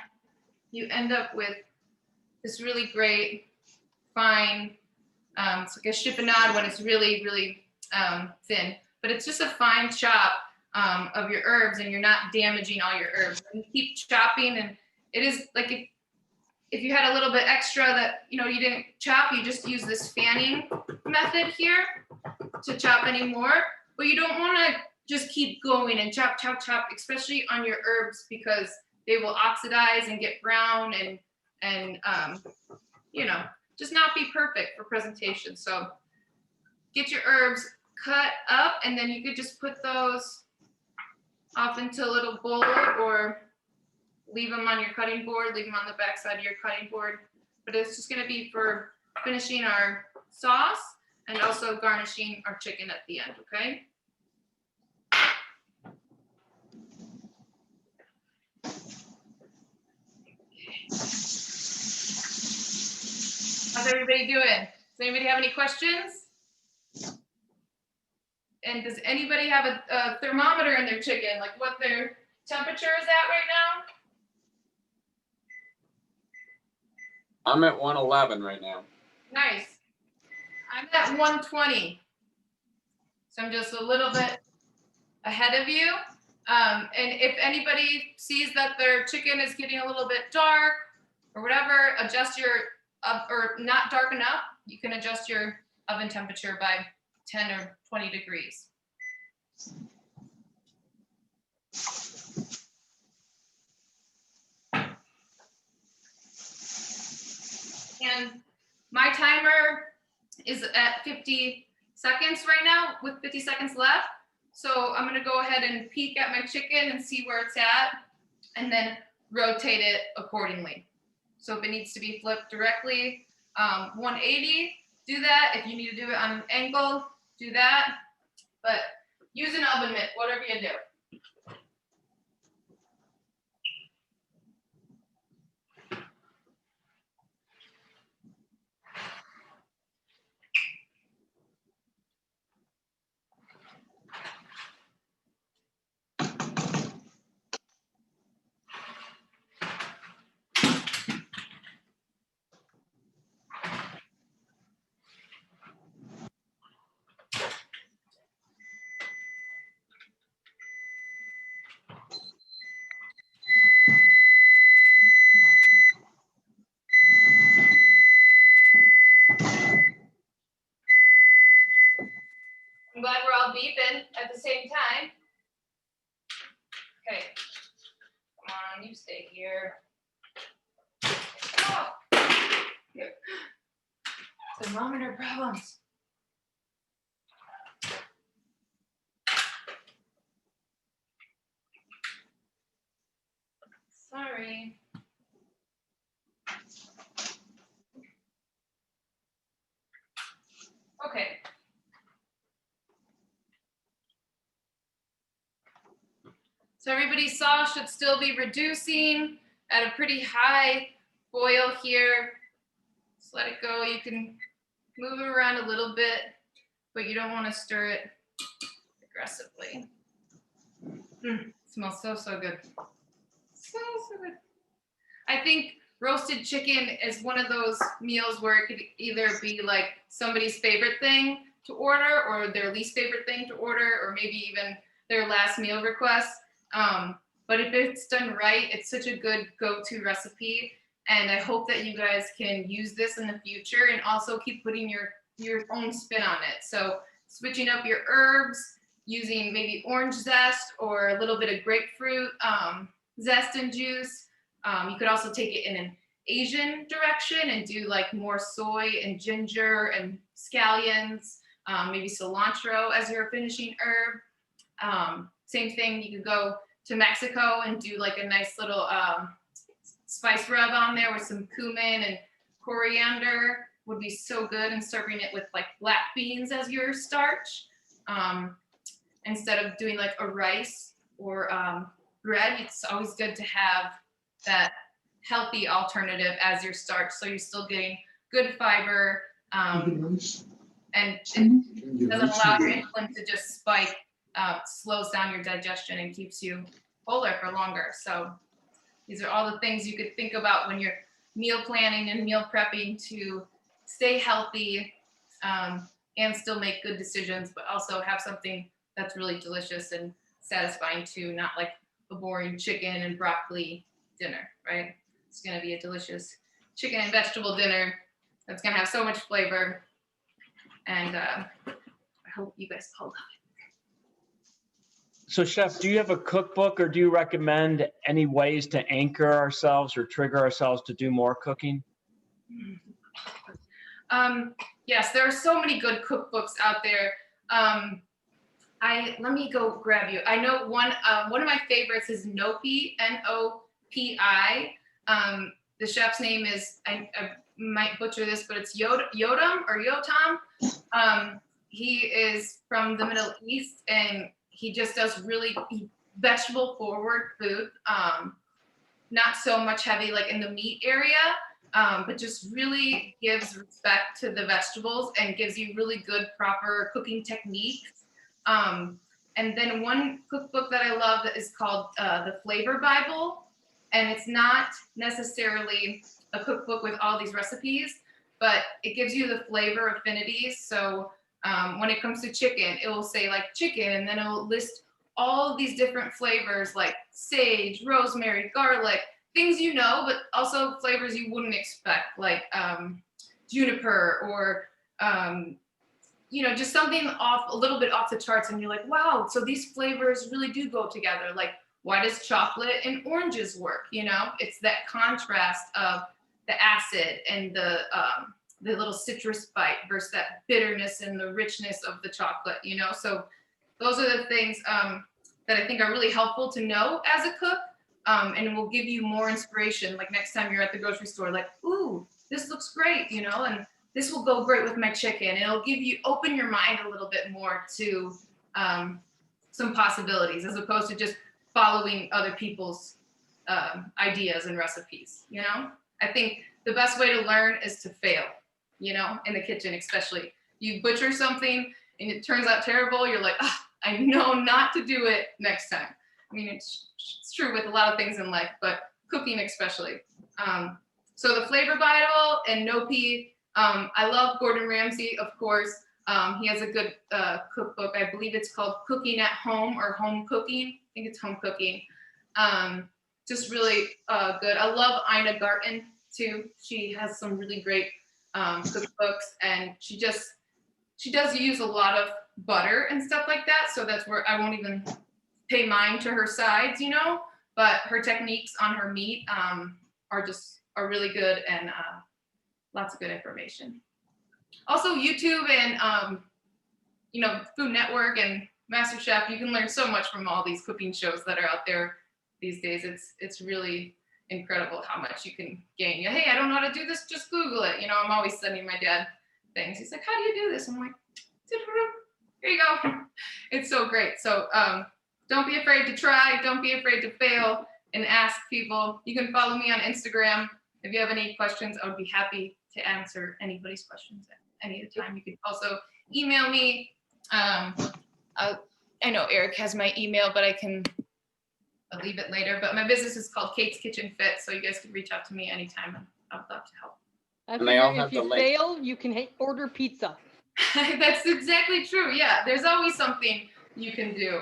you end up with this really great, fine, it's like a chiffonade when it's really, really thin. But it's just a fine chop of your herbs, and you're not damaging all your herbs. And you keep chopping, and it is like if you had a little bit extra that you didn't chop, you just use this fanning method here to chop any more. But you don't want to just keep going and chop, chop, chop, especially on your herbs, because they will oxidize and get brown, and just not be perfect for presentation. So get your herbs cut up, and then you could just put those off into a little bowl or leave them on your cutting board, leave them on the back side of your cutting board. But it's just gonna be for finishing our sauce and also garnishing our chicken at the end, okay? How's everybody doing? Does anybody have any questions? And does anybody have a thermometer in their chicken, like what their temperature is at right now? I'm at 111 right now. Nice. I'm at 120. So I'm just a little bit ahead of you. And if anybody sees that their chicken is getting a little bit dark or whatever, adjust your, or not dark enough, you can adjust your oven temperature by 10 or 20 degrees. And my timer is at 50 seconds right now with 50 seconds left. So I'm gonna go ahead and peek at my chicken and see where it's at and then rotate it accordingly. So if it needs to be flipped directly, 180, do that. If you need to do it on an angle, do that. But use an oven mitt, whatever you do. I'm glad we're all beeping at the same time. Okay, come on, you stay here. Oh. Thermometer problems. Sorry. Okay. So everybody's sauce should still be reducing at a pretty high boil here. Just let it go. You can move it around a little bit, but you don't want to stir it aggressively. Smells so, so good. So, so good. I think roasted chicken is one of those meals where it could either be like somebody's favorite thing to order or their least favorite thing to order, or maybe even their last meal request. But if it's done right, it's such a good go-to recipe. And I hope that you guys can use this in the future and also keep putting your own spin on it. So switching up your herbs, using maybe orange zest or a little bit of grapefruit zest and juice. You could also take it in an Asian direction and do like more soy and ginger and scallions, maybe cilantro as your finishing herb. Same thing, you could go to Mexico and do like a nice little spice rub on there with some cumin and coriander. Would be so good, and serving it with like black beans as your starch. Instead of doing like a rice or bread, it's always good to have that healthy alternative as your starch. So you're still getting good fiber, and it doesn't allow your insulin to just spike, slows down your digestion and keeps you fuller for longer. So these are all the things you could think about when you're meal planning and meal prepping to stay healthy, and still make good decisions, but also have something that's really delicious and satisfying too, not like a boring chicken and broccoli dinner, right? It's gonna be a delicious chicken and vegetable dinner that's gonna have so much flavor. And I hope you guys all love it. So Chef, do you have a cookbook, or do you recommend any ways to anchor ourselves or trigger ourselves to do more cooking? Yes, there are so many good cookbooks out there. Let me go grab you. I know one of my favorites is Nopi, N-O-P-I. The chef's name is, I might butcher this, but it's Yotam or Yotam. He is from the Middle East, and he just does really vegetable forward food. Not so much heavy like in the meat area, but just really gives respect to the vegetables and gives you really good, proper cooking techniques. And then one cookbook that I love is called the Flavor Bible. And it's not necessarily a cookbook with all these recipes, but it gives you the flavor affinities. So when it comes to chicken, it will say like chicken, and then it will list all of these different flavors like sage, rosemary, garlic, things you know, but also flavors you wouldn't expect, like juniper or just something a little bit off the charts, and you're like, wow, so these flavors really do go together. Like, why does chocolate and oranges work? It's that contrast of the acid and the little citrus bite versus that bitterness and the richness of the chocolate, So those are the things that I think are really helpful to know as a cook, and it will give you more inspiration. Like next time you're at the grocery store, like, ooh, this looks great, and this will go great with my chicken. It'll open your mind a little bit more to some possibilities, as opposed to just following other people's ideas and recipes. I think the best way to learn is to fail, in the kitchen, especially. You butcher something and it turns out terrible, you're like, oh, I know not to do it next time. I mean, it's true with a lot of things in life, but cooking especially. So the Flavor Bible and Nopi. I love Gordon Ramsay, of course. He has a good cookbook. I believe it's called Cooking at Home or Home Cooking. I think it's Home Cooking. Just really good. I love Ina Garten too. She has some really great cookbooks, and she does use a lot of butter and stuff like that. So that's where I won't even pay mind to her sides, but her techniques on her meat are really good, and lots of good information. Also YouTube and Food Network and MasterChef. You can learn so much from all these cooking shows that are out there these days. It's really incredible how much you can gain. Hey, I don't know how to do this, just Google it. I'm always sending my dad things. He's like, how do you do this? I'm like, here you go. It's so great. So don't be afraid to try. Don't be afraid to fail and ask people. You can follow me on Instagram. If you have any questions, I would be happy to answer anybody's questions at any time. You can also email me. I know Eric has my email, but I'll leave it later. But my business is called Cate's Kitchen Fit, so you guys can reach out to me anytime, and I'd love to help. I figure if you fail, you can order pizza. That's exactly true. Yeah, there's always something you can do.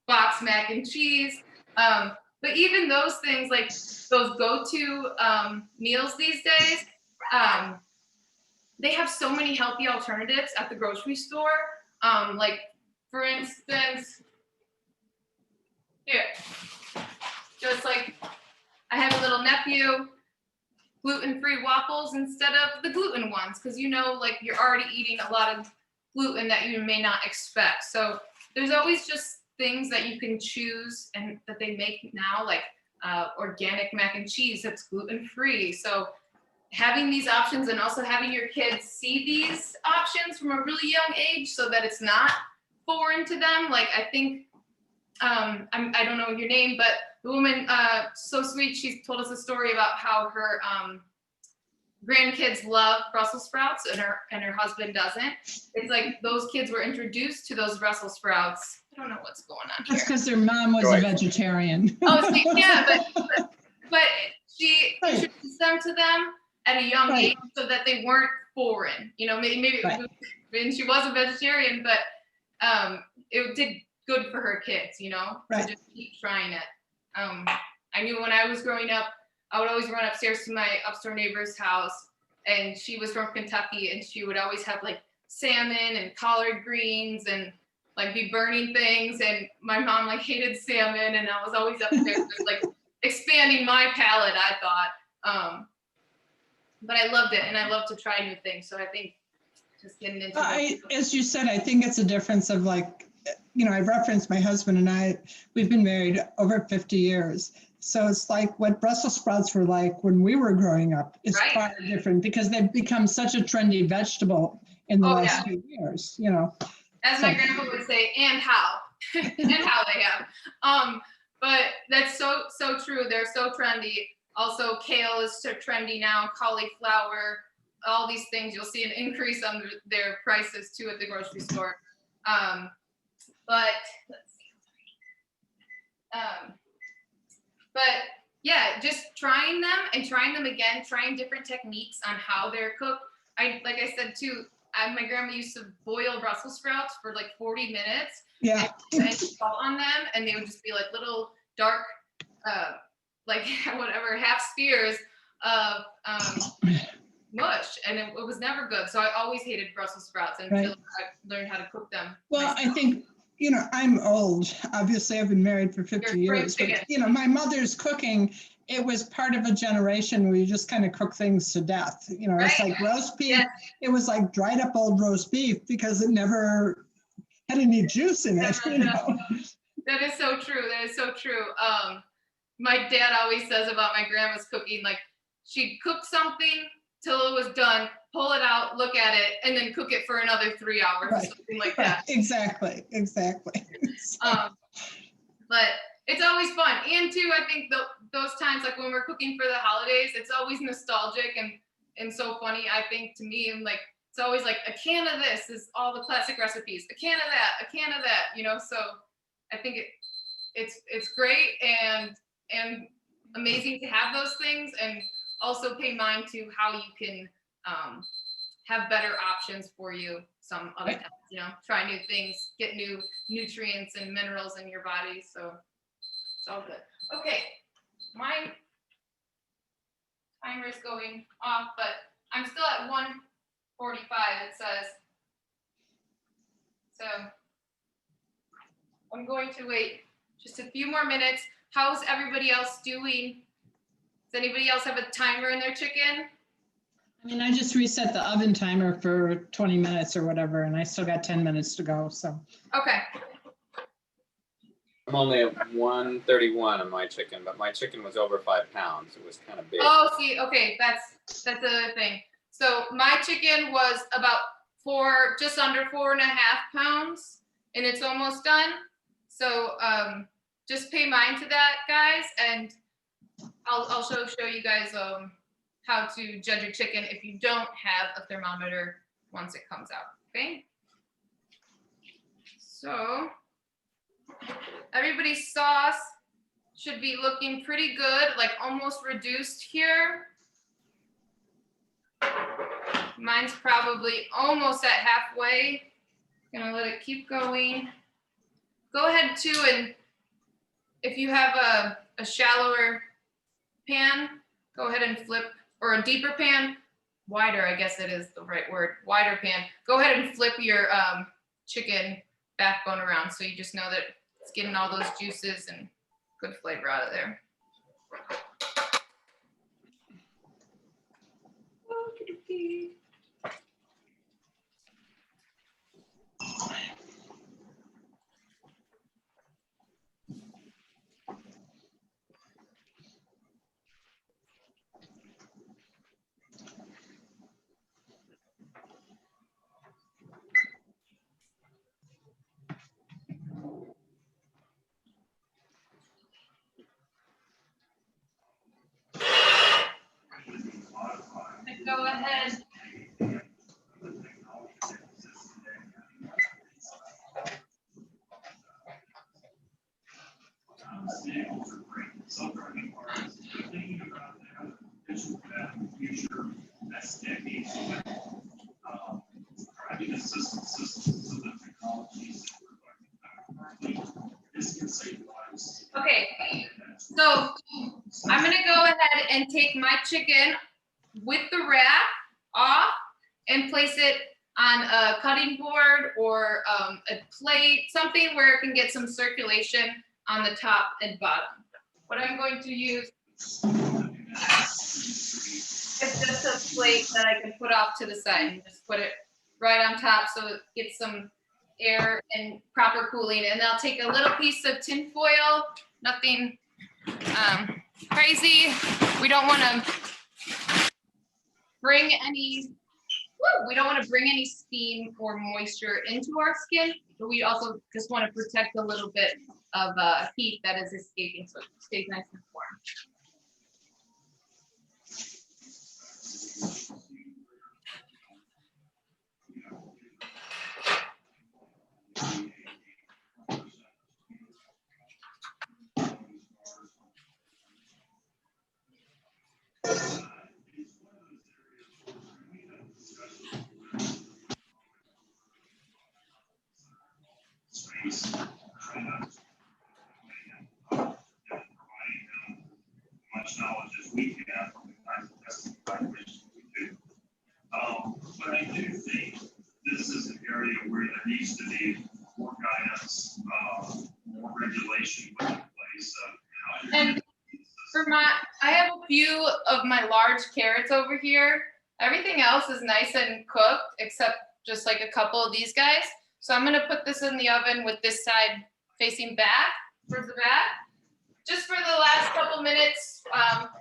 Box mac and cheese. But even those things, like those go-to meals these days, they have so many healthy alternatives at the grocery store. Like, for instance, here, just like I have a little nephew, gluten-free waffles instead of the gluten ones, because like you're already eating a lot of gluten that you may not expect. So there's always just things that you can choose and that they make now, like organic mac and cheese that's gluten-free. So having these options, and also having your kids see these options from a really young age so that it's not foreign to them. Like, I think, I don't know your name, but the woman, so sweet, she told us a story about how her grandkids love Brussels sprouts and her husband doesn't. It's like those kids were introduced to those Brussels sprouts. I don't know what's going on here. That's because their mom was a vegetarian. Oh, see, yeah, but she introduced them to them at a young age so that they weren't foreign. Maybe and she was a vegetarian, but it did good for her kids, to just keep trying it. I knew when I was growing up, I would always run upstairs to my upstairs neighbor's house, and she was from Kentucky, and she would always have like salmon and collard greens and like be burning things, and my mom like hated salmon, and I was always upstairs just like expanding my palate, I thought. but I loved it, and I love to try new things. So I think just getting into As you said, I think it's a difference of like, I referenced my husband and I, we've been married over 50 years. So it's like what Brussels sprouts were like when we were growing up is Right. far different because they've become such a trendy vegetable in the last few years, As my grandpa would say, and how, and how they have. But that's so true. They're so trendy. Also, kale is so trendy now, cauliflower, all these things. You'll see an increase on their prices too at the grocery store. But let's see. But yeah, just trying them and trying them again, trying different techniques on how they're cooked. Like I said too, my grandma used to boil Brussels sprouts for like 40 minutes. Yeah. And salt on them, and they would just be like little dark, like whatever, half spheres of mush, and it was never good. So I always hated Brussels sprouts until I learned how to cook them. Well, I think, I'm old. Obviously, I've been married for 50 years, but, my mother's cooking, it was part of a generation where you just kind of cook things to death. It's like roast beef. Yeah. It was like dried up old roast beef because it never had any juice in it. That is so true. That is so true. My dad always says about my grandma's cooking, like she'd cook something till it was done, pull it out, look at it, and then cook it for another 3 hours or something like that. Exactly. But it's always fun. And too, I think those times, like when we're cooking for the holidays, it's always nostalgic and so funny. I think to me, and like, it's always like a can of this is all the classic recipes, a can of that, a can of that, so I think it's great and amazing to have those things, and also pay mind to how you can have better options for you some other times, try new things, get new nutrients and minerals in your body. So it's all good. Okay, my timer is going off, but I'm still at 1:45, it says. So I'm going to wait just a few more minutes. How's everybody else doing? Does anybody else have a timer in their chicken? I mean, I just reset the oven timer for 20 minutes or whatever, and I still got 10 minutes to go, so. Okay. I'm only at 131 on my chicken, but my chicken was over 5 pounds. It was kind of big. Oh, see, okay, that's the other thing. So my chicken was about just under 4.5 pounds, and it's almost done. So just pay mind to that, guys, and I'll show you guys how to judge your chicken if you don't have a thermometer once it comes out. Okay. So everybody's sauce should be looking pretty good, like almost reduced here. Mine's probably almost at halfway. Gonna let it keep going. Go ahead too, and if you have a shallower pan, go ahead and flip, or a deeper pan, wider, I guess it is the right word, wider pan. Go ahead and flip your chicken backbone around so you just know that it's getting all those juices and good flavor out of there. Go ahead. Okay, so I'm gonna go ahead and take my chicken with the wrap off and place it on a cutting board or a plate, something where it can get some circulation on the top and bottom. What I'm going to use It's just a plate that I can put off to the side and just put it right on top so it gets some air and proper cooling. And I'll take a little piece of tin foil, nothing crazy. We don't want to bring any steam or moisture into our skin, but we also just want to protect a little bit of heat that is escaping so it stays nice and warm. Much knowledge as we can from the kinds of testing evaluations we do. But I do think this is an area where there needs to be more guidance, more regulation put in place. And I have a few of my large carrots over here. Everything else is nice and cooked except just like a couple of these guys. So I'm gonna put this in the oven with this side facing back, towards the back, just for the last couple minutes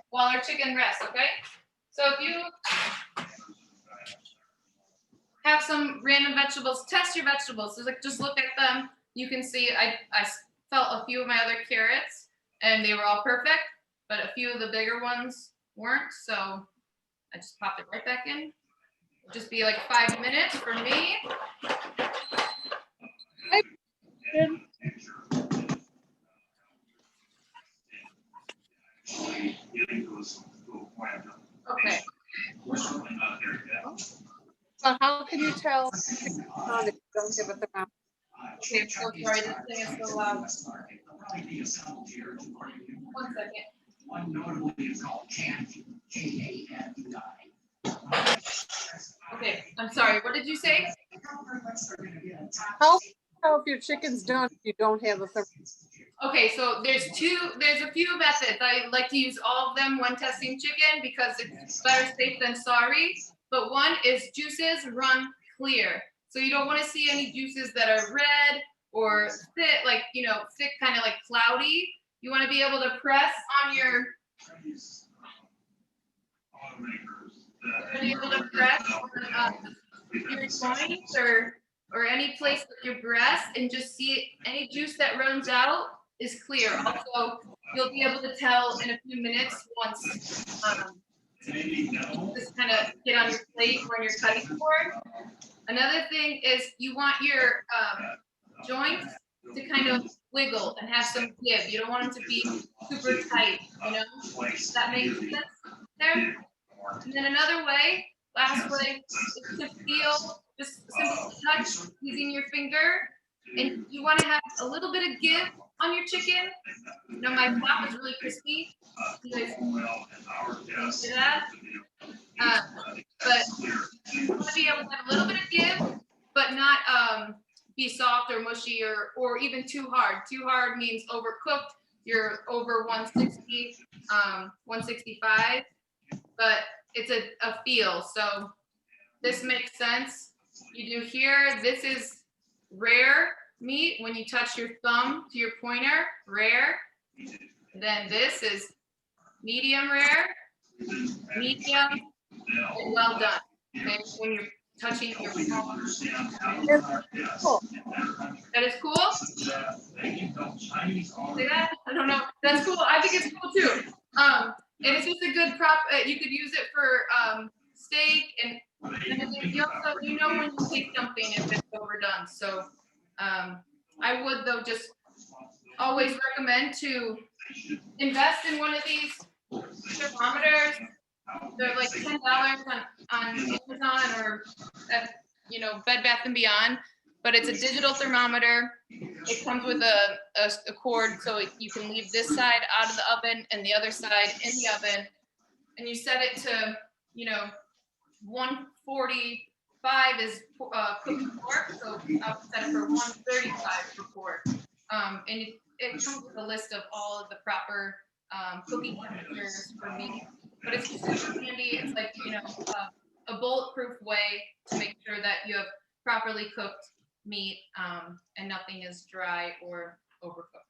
while our chicken rests, okay? So if you have some random vegetables, test your vegetables. So like, just look at them. You can see I felt a few of my other carrots and they were all perfect, but a few of the bigger ones weren't. So I just popped it right back in. It'll just be like 5 minutes for me. Okay. But how can you tell if you don't give it the mouth? Okay, I'm so sorry, this thing is so loud. 1 second. One notably is called Cate, K-A-T-E. Okay, I'm sorry, what did you say? How can you tell if your chicken's done if you don't have a thermometer? Okay, so there's a few methods. I like to use all of them when testing chicken because it's better safe than sorry. But one is juices run clear. So you don't want to see any juices that are red or thick, like, thick, kind of like cloudy. You want to be able to press on your joints or any place with your breast and just see any juice that runs out is clear. Also, you'll be able to tell in a few minutes once just kind of get on your plate when you're cutting board. Another thing is you want your joints to kind of wiggle and have some give. You don't want them to be super tight, Does that make sense there? And then another way, last way, is to feel, just simply touch using your finger. And you want to have a little bit of give on your chicken. My flap is really crispy. You guys can see that. But you want to be able to have a little bit of give, but not be soft or mushy or even too hard. Too hard means overcooked. You're over 160, 165, but it's a feel. So this makes sense. You do here, this is rare meat. When you touch your thumb to your pointer, rare. Then this is medium rare, medium, and well done. Okay, when you're touching your phone. Cool. That is cool? Say that? I don't know. That's cool. I think it's cool too. And it's just a good prop. You could use it for steak and you also, when you take something if it's overdone. So I would though just always recommend to invest in one of these thermometers. They're like $10 on Amazon or at Bed Bath & Beyond, but it's a digital thermometer. It comes with a cord, so you can leave this side out of the oven and the other side in the oven, and you set it to 145 is cooked pork, so I'll set it for 135 for pork. And it comes with a list of all of the proper cooking temperatures for meat. But it's super handy. It's like, you know, a bulletproof way to make sure that you have properly cooked meat and nothing is dry or overcooked.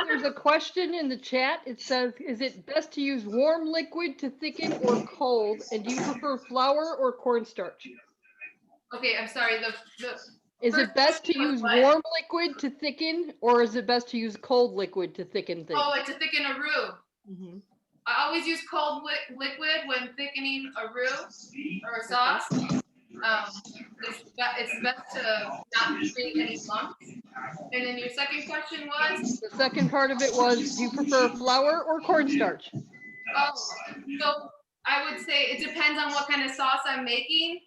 There's a question in the chat. It says, is it best to use warm liquid to thicken or cold? And do you prefer flour or cornstarch? Okay, I'm sorry. Is it best to use warm liquid to thicken, or is it best to use cold liquid to thicken things? Oh, like to thicken a roux. I always use cold liquid when thickening a roux or a sauce. It's best to not create any lumps. And then your second question was? The second part of it was, do you prefer flour or cornstarch? Oh, so I would say it depends on what kind of sauce I'm making.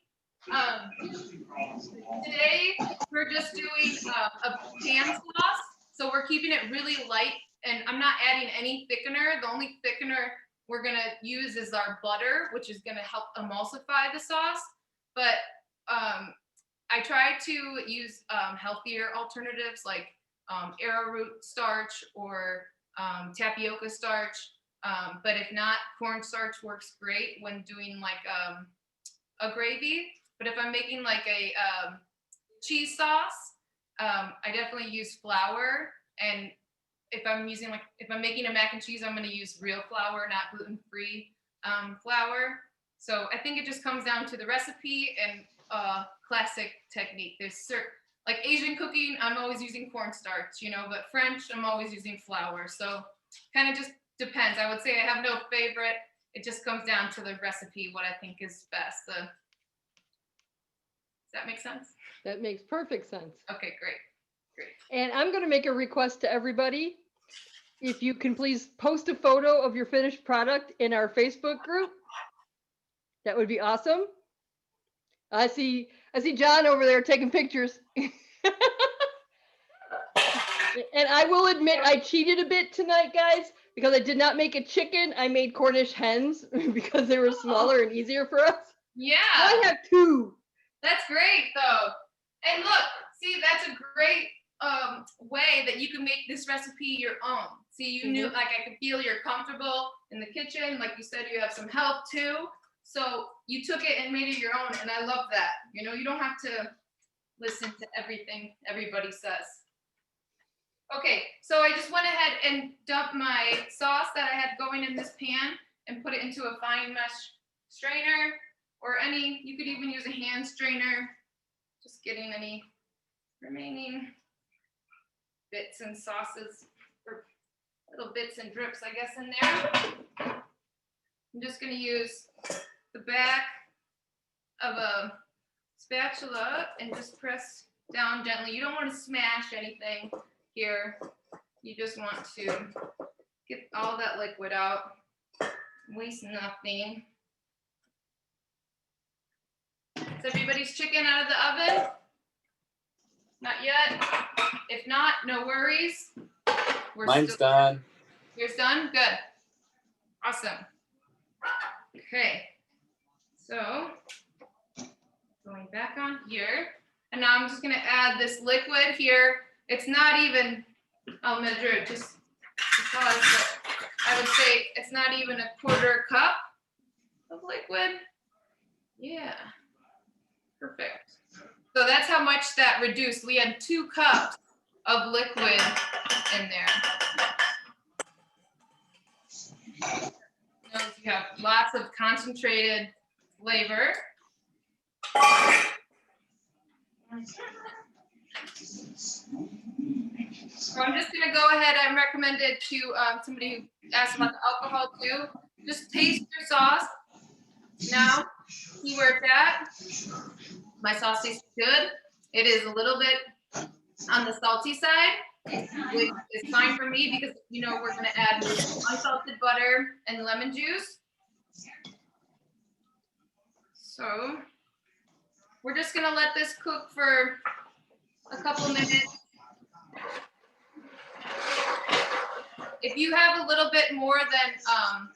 Today we're just doing a pan sauce, so we're keeping it really light, and I'm not adding any thickener. The only thickener we're gonna use is our butter, which is gonna help emulsify the sauce. But I try to use healthier alternatives like arrowroot starch or tapioca starch. But if not, cornstarch works great when doing like a gravy. But if I'm making like a cheese sauce, I definitely use flour. And if I'm making a mac and cheese, I'm going to use real flour, not gluten-free flour. So I think it just comes down to the recipe and classic technique. There's certain, like Asian cooking, I'm always using cornstarch, you know, but French, I'm always using flour. So kind of just depends. I would say I have no favorite. It just comes down to the recipe, what I think is best. Does that make sense? That makes perfect sense. Okay, great. And I'm going to make a request to everybody. If you can please post a photo of your finished product in our Facebook group, that would be awesome. I see John over there taking pictures. And I will admit I cheated a bit tonight, guys, because I did not make a chicken. I made Cornish hens because they were smaller and easier for us. Yeah. I have 2. That's great, though. And look, see, that's a great way that you can make this recipe your own. See, you knew, like, I could feel you're comfortable in the kitchen. Like you said, you have some help too. So you took it and made it your own, and I love that. You know, you don't have to listen to everything everybody says. Okay, so I just went ahead and dumped my sauce that I had going in this pan and put it into a fine mesh strainer, or you could even use a hand strainer, just getting any remaining bits and sauces, or little bits and drips, I guess, in there. I'm just gonna use the back of a spatula and just press down gently. You don't want to smash anything here. You just want to get all that liquid out, waste nothing. Is everybody's chicken out of the oven? Not yet? If not, no worries. Mine's done. Yours done? Good. Awesome. Okay. So, going back on here. And now I'm just going to add this liquid here. It's not even, I'll measure it just because, but I would say it's not even a quarter cup of liquid. Yeah. Perfect. So that's how much that reduced. We had 2 cups of liquid in there. Notice you have lots of concentrated flavor. So I'm just going to go ahead. I'm recommended to somebody who asked about the alcohol too. Just taste your sauce. Now, see where it's at. My sauce tastes good. It is a little bit on the salty side, which is fine for me because, you know, we're going to add unsalted butter and lemon juice. So we're just going to let this cook for a couple minutes. If you have a little bit more than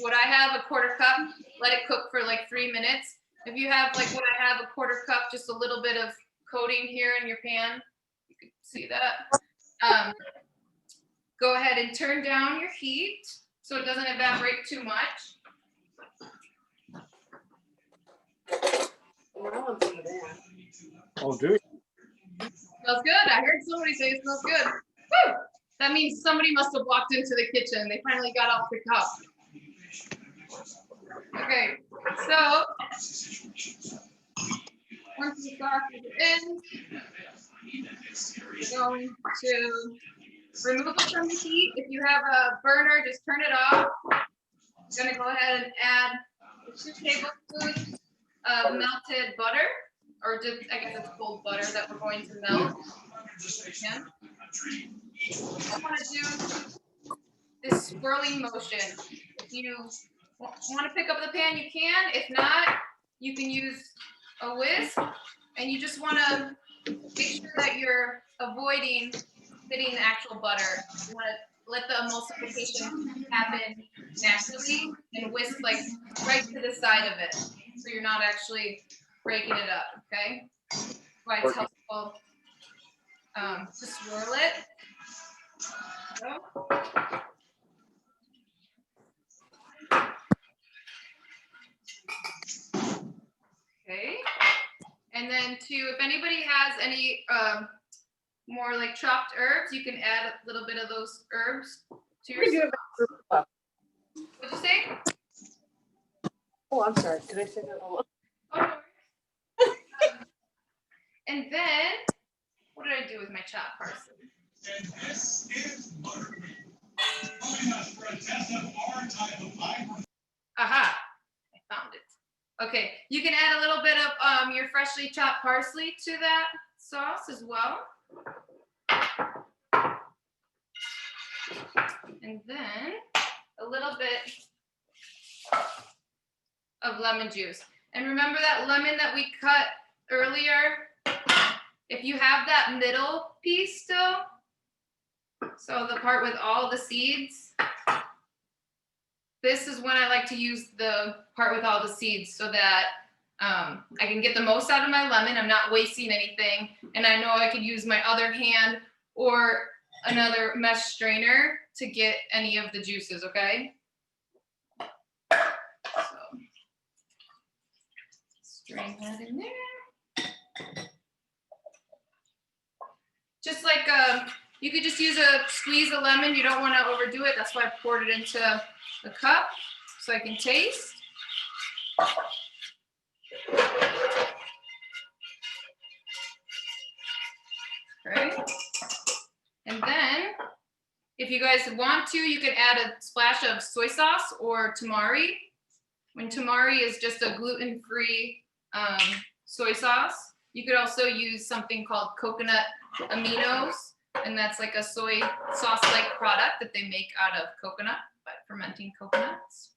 what I have, a quarter cup, let it cook for like 3 minutes. If you have like what I have, a quarter cup, just a little bit of coating here in your pan, you can see that. Go ahead and turn down your heat so it doesn't evaporate too much. Oh, dude. Smells good. I heard somebody say it smells good. Woo! That means somebody must have walked into the kitchen. They finally got off the cup. Okay, so once the sauce is in, we're going to remove it from the heat. If you have a burner, just turn it off. I'm gonna go ahead and add 2 tablespoons of melted butter, or just, I guess it's cold butter that we're going to melt. Again. I want to do this swirling motion. If you want to pick up the pan, you can. If not, you can use a whisk, and you just want to make sure that you're avoiding hitting the actual butter. You want to let the emulsification happen naturally and whisk like right to the side of it, so you're not actually breaking it up. Okay, that's why it's helpful to swirl it. So. Okay, and then if anybody has any more like chopped herbs, you can add a little bit of those herbs to your sauce. What'd you say? Oh, I'm sorry. Did I say that all? Oh, and then, what did I do with my chopped parsley? And this is buttermilk. Join us for a test of our type of hybrid. Aha, I found it. Okay, you can add a little bit of your freshly chopped parsley to that sauce as well. And then a little bit of lemon juice. And remember that lemon that we cut earlier? If you have that middle piece still, so the part with all the seeds, this is when I like to use the part with all the seeds so that I can get the most out of my lemon. I'm not wasting anything. And I know I could use my other hand or another mesh strainer to get any of the juices, okay? So, strain that in there. Just like you could just use a squeeze of lemon. You don't want to overdo it. That's why I poured it into the cup so I can taste. Right. And then if you guys want to, you can add a splash of soy sauce or tamari. When tamari is just a gluten-free soy sauce. You could also use something called coconut aminos, and that's like a soy sauce-like product that they make out of coconut by fermenting coconuts.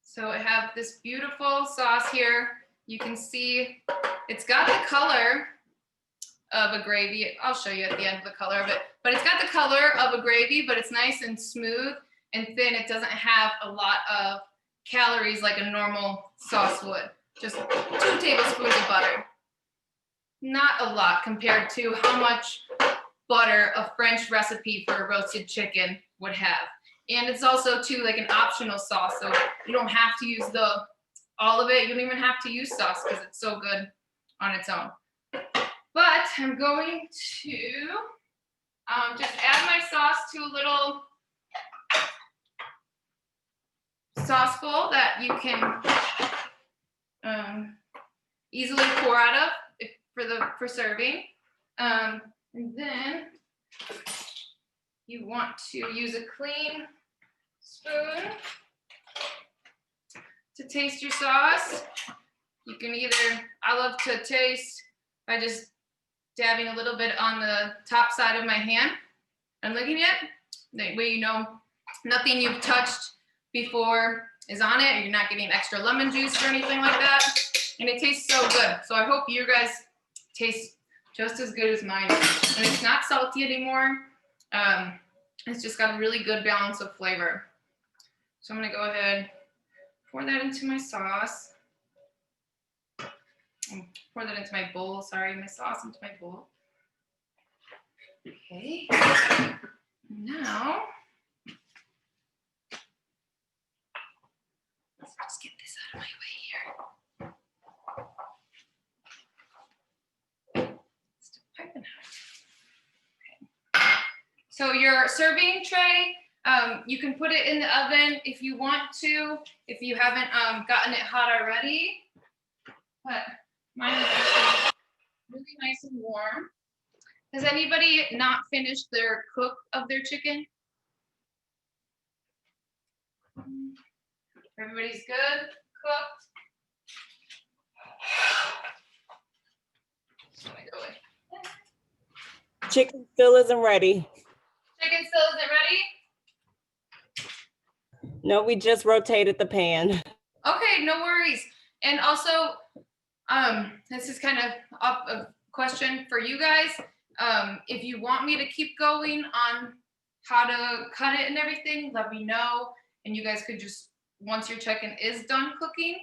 So I have this beautiful sauce here. You can see it's got the color of a gravy. I'll show you at the end of the color of it, but it's got the color of a gravy, but it's nice and smooth and thin. It doesn't have a lot of calories like a normal sauce would. Just 2 tablespoons of butter. Not a lot compared to how much butter a French recipe for a roasted chicken would have. And it's also too like an optional sauce, so you don't have to use all of it. You don't even have to use sauce because it's so good on its own. But I'm going to just add my sauce to a little sauce bowl that you can easily pour out of for serving. And then you want to use a clean spoon to taste your sauce. You can I love to taste by just dabbing a little bit on the top side of my hand and licking it. That way you know nothing you've touched before is on it, or you're not getting extra lemon juice or anything like that. And it tastes so good. So I hope you guys taste just as good as mine. And it's not salty anymore. It's just got a really good balance of flavor. So I'm gonna go ahead, pour that into my sauce. Pour that into my bowl, my sauce into my bowl. Okay, now, let's just get this out of my way here. So your serving tray, you can put it in the oven if you want to, if you haven't gotten it hot already. But mine is actually really nice and warm. Has anybody not finished their cook of their chicken? Everybody's good, cooked. Chicken still isn't ready. Chicken still isn't ready? No, we just rotated the pan. Okay, no worries. And also, this is kind of up a question for you guys. If you want me to keep going on how to cut it and everything, let me know. And you guys could just, once your chicken is done cooking,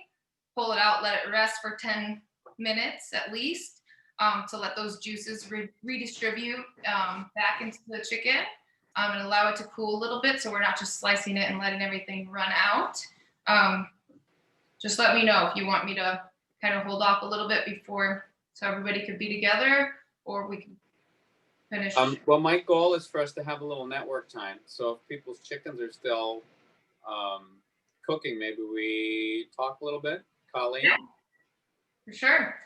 pull it out, let it rest for 10 minutes at least, to let those juices redistribute back into the chicken, and allow it to cool a little bit so we're not just slicing it and letting everything run out. Just let me know if you want me to kind of hold off a little bit before, so everybody could be together, or we can finish. Well, my goal is for us to have a little network time. So if people's chickens are still cooking, maybe we talk a little bit, Colleen. Yeah, for sure.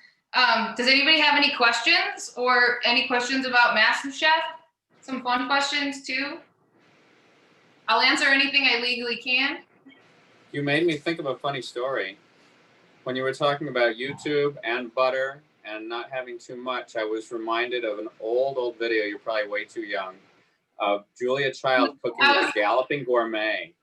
Does anybody have any questions or any questions about MasterChef? Some fun questions too. I'll answer anything I legally can. You made me think of a funny story. When you were talking about YouTube and butter and not having too much, I was reminded of an old video. You're probably way too young. Of Julia Child cooking with a Galloping Gourmet.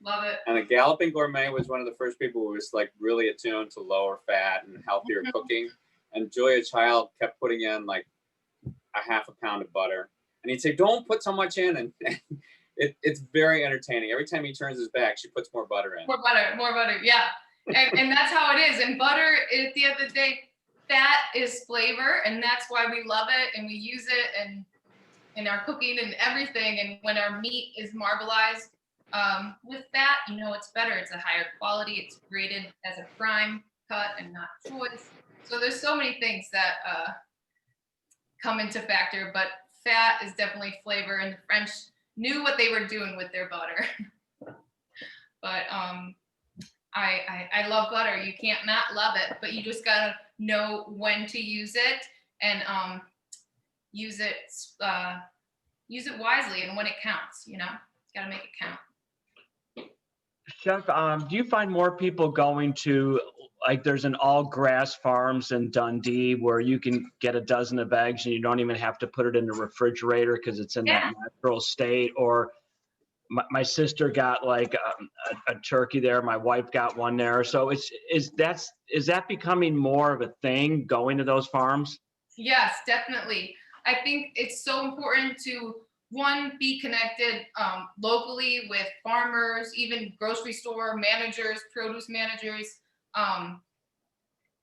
Love it. And the Galloping Gourmet was one of the first people who was like really attuned to lower fat and healthier cooking. And Julia Child kept putting in like a half a pound of butter. And he'd say, don't put so much in. And it's very entertaining. Every time he turns his back, she puts more butter in. More butter, yeah. And that's how it is. And butter, at the end of the day, fat is flavor, and that's why we love it and we use it in our cooking and everything. And when our meat is marbleized with fat, you know it's better. It's a higher quality. It's graded as a prime cut and not choice. So there's so many things that come into factor, but fat is definitely flavor, and the French knew what they were doing with their butter. But I love butter. You can't not love it, but you just gotta know when to use it and use it wisely and when it counts. You know, gotta make it count. Chef, do you find more people going to, like, there's an all grass farms in Dundee where you can get a dozen of eggs and you don't even have to put it in the refrigerator because it's in that natural state? Or my sister got like a turkey there. My wife got one there. So is that becoming more of a thing, going to those farms? Yes, definitely. I think it's so important to, one, be connected locally with farmers, even grocery store managers, produce managers,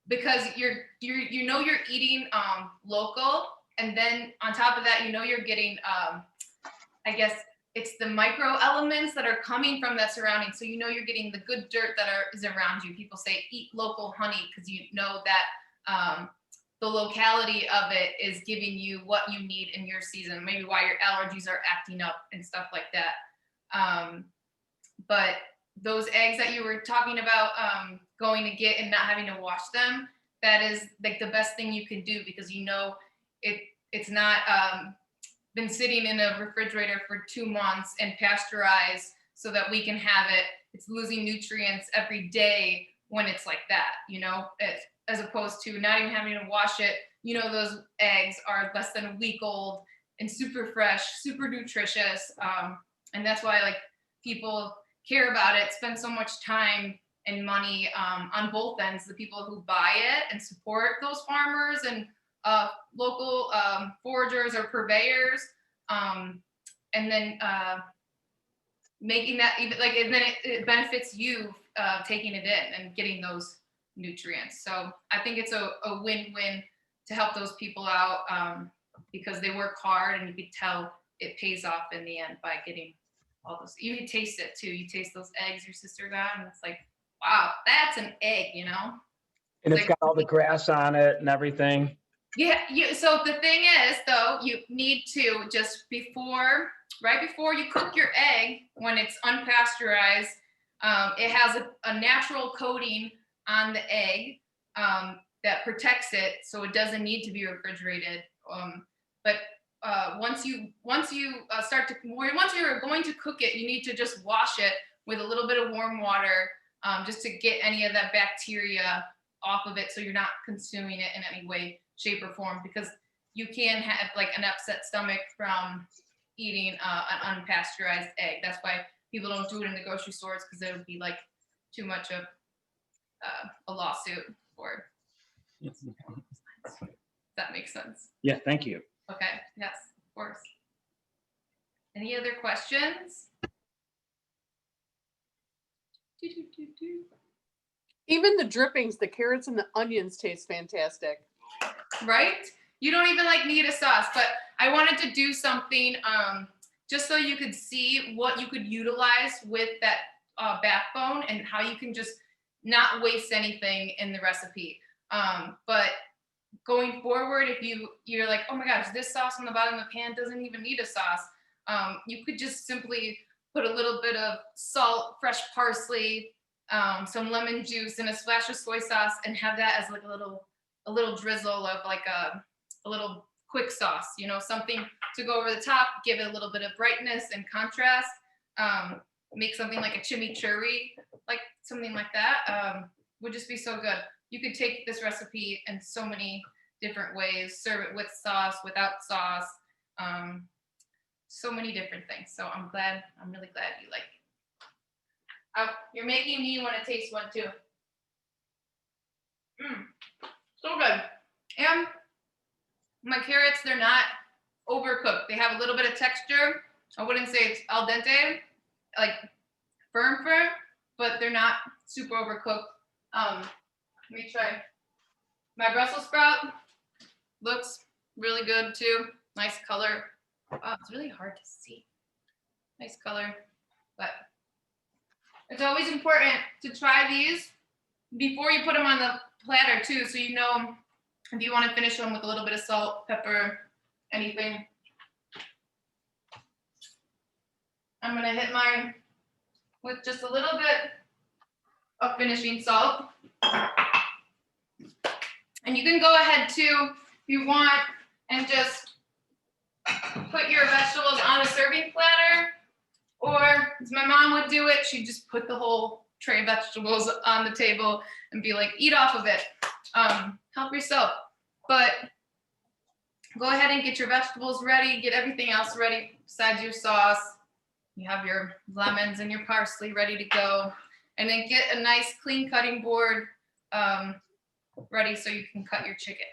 because you're eating local, and then on top of that, you're getting I guess it's the micro elements that are coming from that surrounding. So you're getting the good dirt that is around you. People say eat local honey because you know that the locality of it is giving you what you need in your season, maybe why your allergies are acting up and stuff like that. But those eggs that you were talking about going to get and not having to wash them, that is like the best thing you can do, because it's not been sitting in a refrigerator for 2 months and pasteurized so that we can have it. It's losing nutrients every day when it's like that, as opposed to not even having to wash it. Those eggs are less than a week old and super fresh, super nutritious. And that's why like people care about it, spend so much time and money on both ends, the people who buy it and support those farmers and local foragers or purveyors, and then making that even like, and then it benefits you taking it in and getting those nutrients. So I think it's a win-win to help those people out, because they work hard, and you can tell it pays off in the end by getting all those. You can taste it too. You taste those eggs your sister got, and it's like, wow, that's an egg, And it's got all the grass on it and everything. Yeah, so the thing is, though, you need to just right before you cook your egg, when it's unpasteurized, it has a natural coating on the egg that protects it, so it doesn't need to be refrigerated. But once you're going to cook it, you need to just wash it with a little bit of warm water, just to get any of that bacteria off of it, so you're not consuming it in any way, shape, or form, because you can have like an upset stomach from eating an unpasteurized egg. That's why people don't do it in the grocery stores, because it would be like too much of a lawsuit for it. Does that make sense? Yeah, thank you. Okay, yes, of course. Any other questions? Even the drippings, the carrots and the onions taste fantastic. Right? You don't even like need a sauce, but I wanted to do something just so you could see what you could utilize with that backbone and how you can just not waste anything in the recipe. But going forward, if you're like, oh my gosh, this sauce on the bottom of the pan doesn't even need a sauce, you could just simply put a little bit of salt, fresh parsley, some lemon juice, and a splash of soy sauce, and have that as like a little drizzle of like a little quick sauce, something to go over the top, give it a little bit of brightness and contrast. Make something like a chimichurri, like something like that, would just be so good. You could take this recipe in so many different ways, serve it with sauce, without sauce, so many different things. So I'm really glad you like it. You're making me want to taste one too. So good. And my carrots, they're not overcooked. They have a little bit of texture. I wouldn't say it's al dente, like firm, but they're not super overcooked. Let me try. My Brussels sprout looks really good too. Nice color. Oh, it's really hard to see. Nice color, but it's always important to try these before you put them on the platter too, so you know if you want to finish them with a little bit of salt, pepper, anything. I'm gonna hit mine with just a little bit of finishing salt. And you can go ahead too, if you want, and just put your vegetables on a serving platter, or as my mom would do it, she'd just put the whole tray of vegetables on the table and be like, eat off of it. Help yourself. But go ahead and get your vegetables ready, get everything else ready besides your sauce. You have your lemons and your parsley ready to go. And then get a nice clean cutting board ready so you can cut your chicken.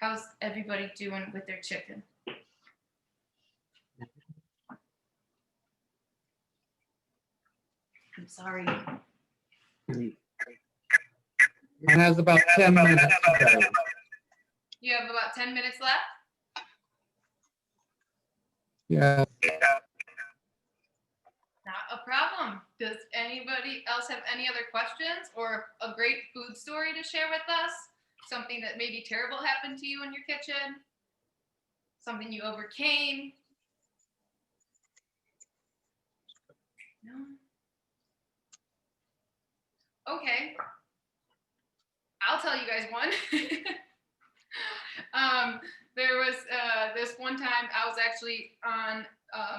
How's everybody doing with their chicken? I'm sorry. Mine has about 10 minutes to go. You have about 10 minutes left? Yeah. Not a problem. Does anybody else have any other questions or a great food story to share with us? Something that maybe terrible happened to you in your kitchen? Something you overcame? No? Okay. I'll tell you guys one. There was this one time I was actually on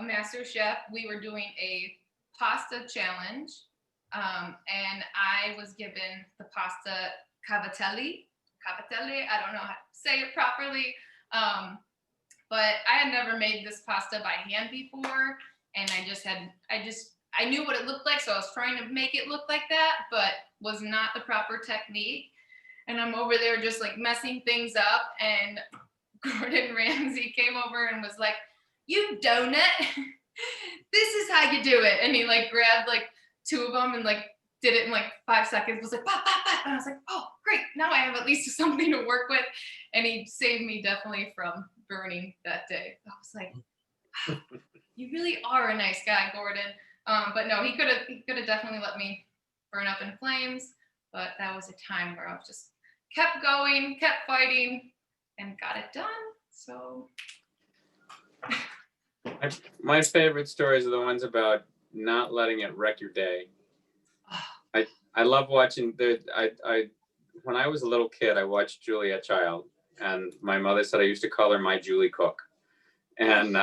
MasterChef. We were doing a pasta challenge, and I was given the pasta cavatelli. I don't know how to say it properly, but I had never made this pasta by hand before, and I knew what it looked like, so I was trying to make it look like that, but was not the proper technique. And I'm over there just like messing things up, and Gordon Ramsay came over and was like, "You donut, this is how you do it." And he like grabbed like two of them and like did it in like 5 seconds. Was like, pop, pop, pop. And I was like, oh, great. Now I have at least something to work with. And he saved me definitely from burning that day. I was like, wow, you really are a nice guy, Gordon. But no, he could have definitely let me burn up in flames. But that was a time where I was just kept going, kept fighting, and got it done. So My favorite stories are the ones about not letting it wreck your day. I love watching when I was a little kid, I watched Julia Child, and my mother said I used to call her my Julie Cook. And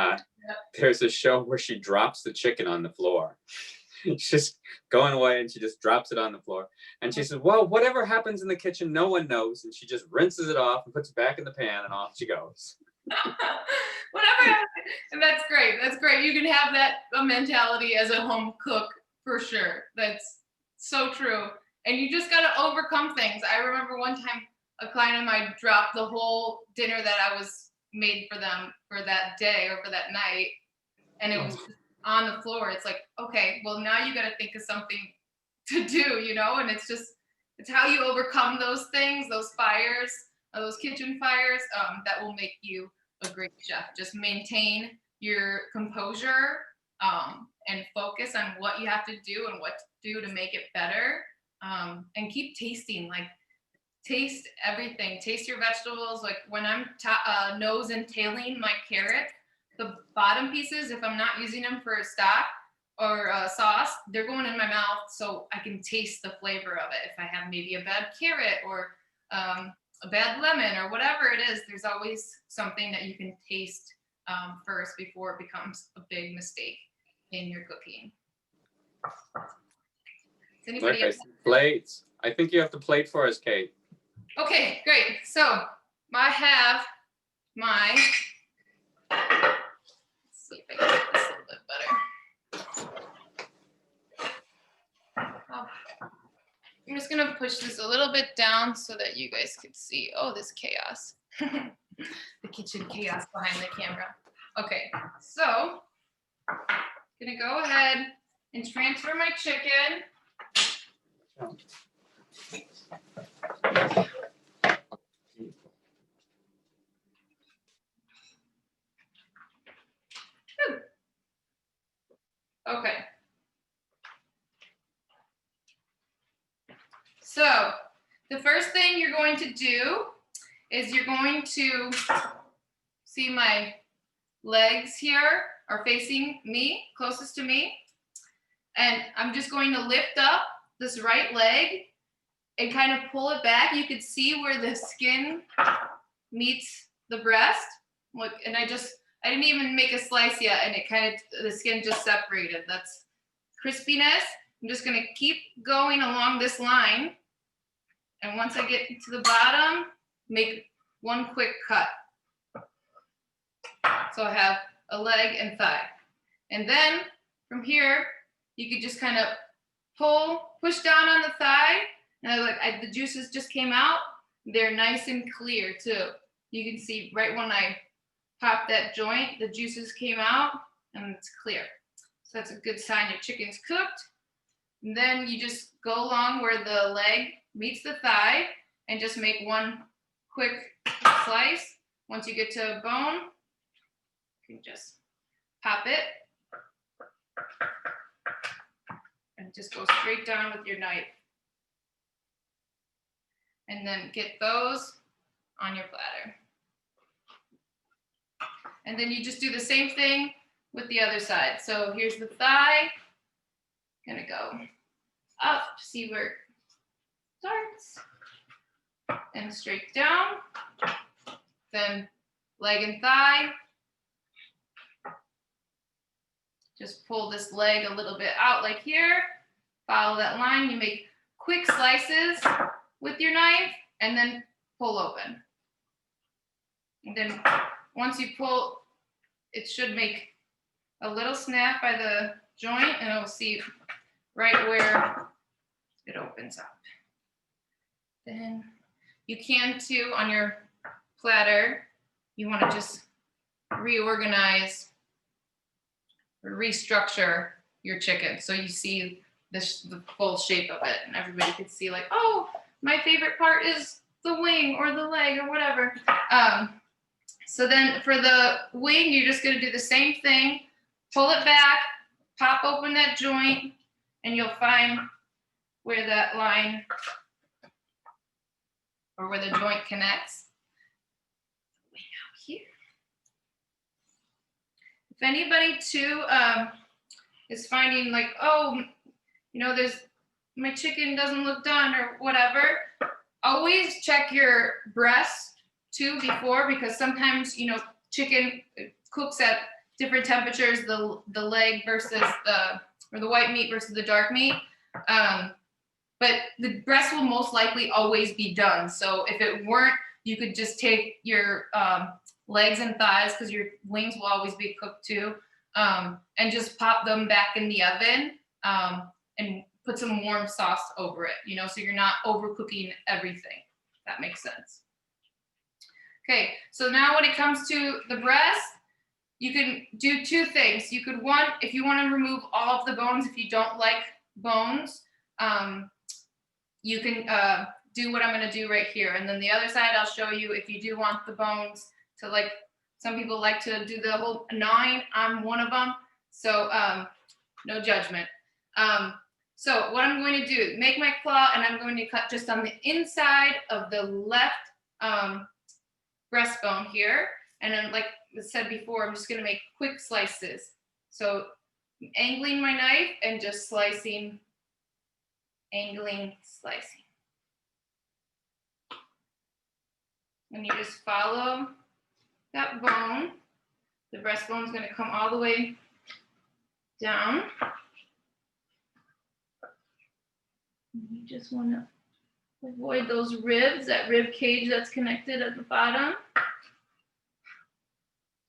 there's a show where she drops the chicken on the floor. She's just going away and she just drops it on the floor. And she says, well, whatever happens in the kitchen, no one knows. And she just rinses it off and puts it back in the pan and off she goes. Whatever. And that's great. That's great. You can have that mentality as a home cook for sure. That's so true. And you just got to overcome things. I remember one time a client of mine dropped the whole dinner that I was made for them for that day or for that night. And it was on the floor. It's like, okay, well, now you got to think of something to do, you know? And it's how you overcome those things, those fires, those kitchen fires, that will make you a great chef. Just maintain your composure and focus on what you have to do and what to do to make it better. And keep tasting, like taste everything. Taste your vegetables. Like when I'm nose and tailing my carrot, the bottom pieces, if I'm not using them for a stock or a sauce, they're going in my mouth so I can taste the flavor of it. If I have maybe a bad carrot or a bad lemon or whatever it is, there's always something that you can taste first before it becomes a big mistake in your cooking. Does anybody else? Plates. I think you have to plate for us, Cate. Okay, great. So I have my, let's see if I can get this a little bit better. Oh, I'm just gonna push this a little bit down so that you guys can see, oh, this chaos. The kitchen chaos behind the camera. Okay, so I'm gonna go ahead and transfer my chicken. Okay. So the first thing you're going to do is you're going to see my legs here are facing me, closest to me. And I'm just going to lift up this right leg and kind of pull it back. You could see where the skin meets the breast. Look, and I didn't even make a slice yet, and it kind of, the skin just separated. That's crispiness. I'm just gonna keep going along this line. And once I get to the bottom, make one quick cut. So I have a leg and thigh. And then from here, you could just kind of push down on the thigh. And the juices just came out. They're nice and clear too. You can see right when I pop that joint, the juices came out and it's clear. So that's a good sign your chicken's cooked. And then you just go along where the leg meets the thigh and just make one quick slice. Once you get to a bone, you can just pop it and just go straight down with your knife. And then get those on your platter. And then you just do the same thing with the other side. So here's the thigh. Gonna go up, see where it starts. And straight down. Then leg and thigh. Just pull this leg a little bit out like here. Follow that line. You make quick slices with your knife and then pull open. And then once you pull, it should make a little snap by the joint and it'll see right where it opens up. Then you can too, on your platter, you want to just reorganize or restructure your chicken so you see the full shape of it and everybody could see like, oh, my favorite part is the wing or the leg or whatever. So then for the wing, you're just going to do the same thing. Pull it back, pop open that joint, and you'll find where that line or where the joint connects. Way out here. If anybody too is finding like, oh, there's my chicken doesn't look done or whatever, always check your breast too before, because sometimes chicken cooks at different temperatures, the leg versus the white meat versus the dark meat. But the breast will most likely always be done. So if it weren't, you could just take your legs and thighs, because your wings will always be cooked too, and just pop them back in the oven and put some warm sauce over it, so you're not overcooking everything. If that makes sense. Okay, so now when it comes to the breast, you can do two things. You could, one, if you want to remove all of the bones, if you don't like bones, you can do what I'm going to do right here. And then the other side, I'll show you if you do want the bones to, like, some people like to do the whole gnawing. I'm one of them. So no judgment. So what I'm going to do, make my claw, and I'm going to cut just on the inside of the left breastbone here. And then, like I said before, I'm just going to make quick slices. So I'm angling my knife and just slicing, angling, slicing. And you just follow that bone. The breastbone is going to come all the way down. You just want to avoid those ribs, that rib cage that's connected at the bottom.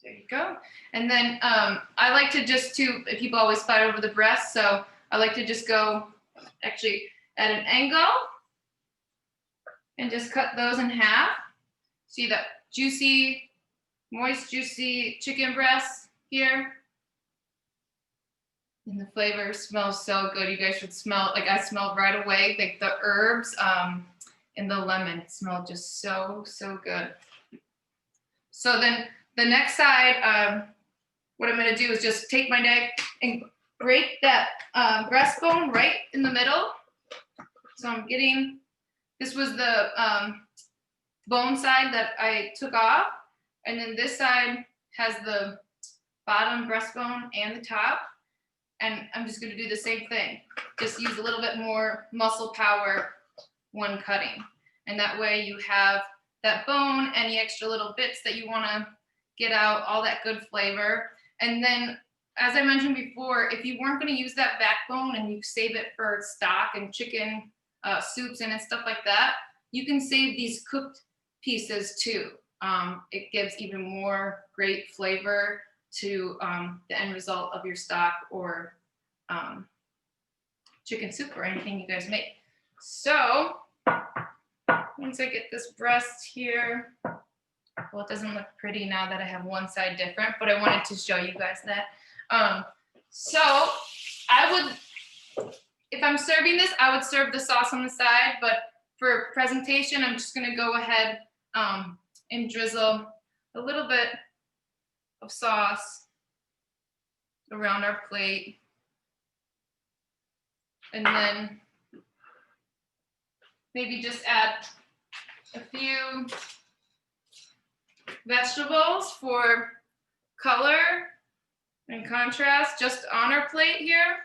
There you go. And then I like to just people always fight over the breast, so I like to just go actually at an angle and just cut those in half. See that juicy, moist, juicy chicken breast here? And the flavor smells so good. You guys should smell it. Like, I smelled right away, like the herbs and the lemon. It smelled just so, so good. So then the next side, what I'm going to do is just take my knife and break that breastbone right in the middle. So I'm getting, this was the bone side that I took off. And then this side has the bottom breastbone and the top. And I'm just going to do the same thing. Just use a little bit more muscle power when cutting. And that way you have that bone, any extra little bits that you want to get out, all that good flavor. And then, as I mentioned before, if you weren't going to use that backbone and you save it for stock and chicken soups and stuff like that, you can save these cooked pieces too. It gives even more great flavor to the end result of your stock or chicken soup or anything you guys make. So once I get this breast here, well, it doesn't look pretty now that I have one side different, but I wanted to show you guys that. So I would, if I'm serving this, I would serve the sauce on the side, but for presentation, I'm just gonna go ahead and drizzle a little bit of sauce around our plate. And then maybe just add a few vegetables for color and contrast just on our plate here.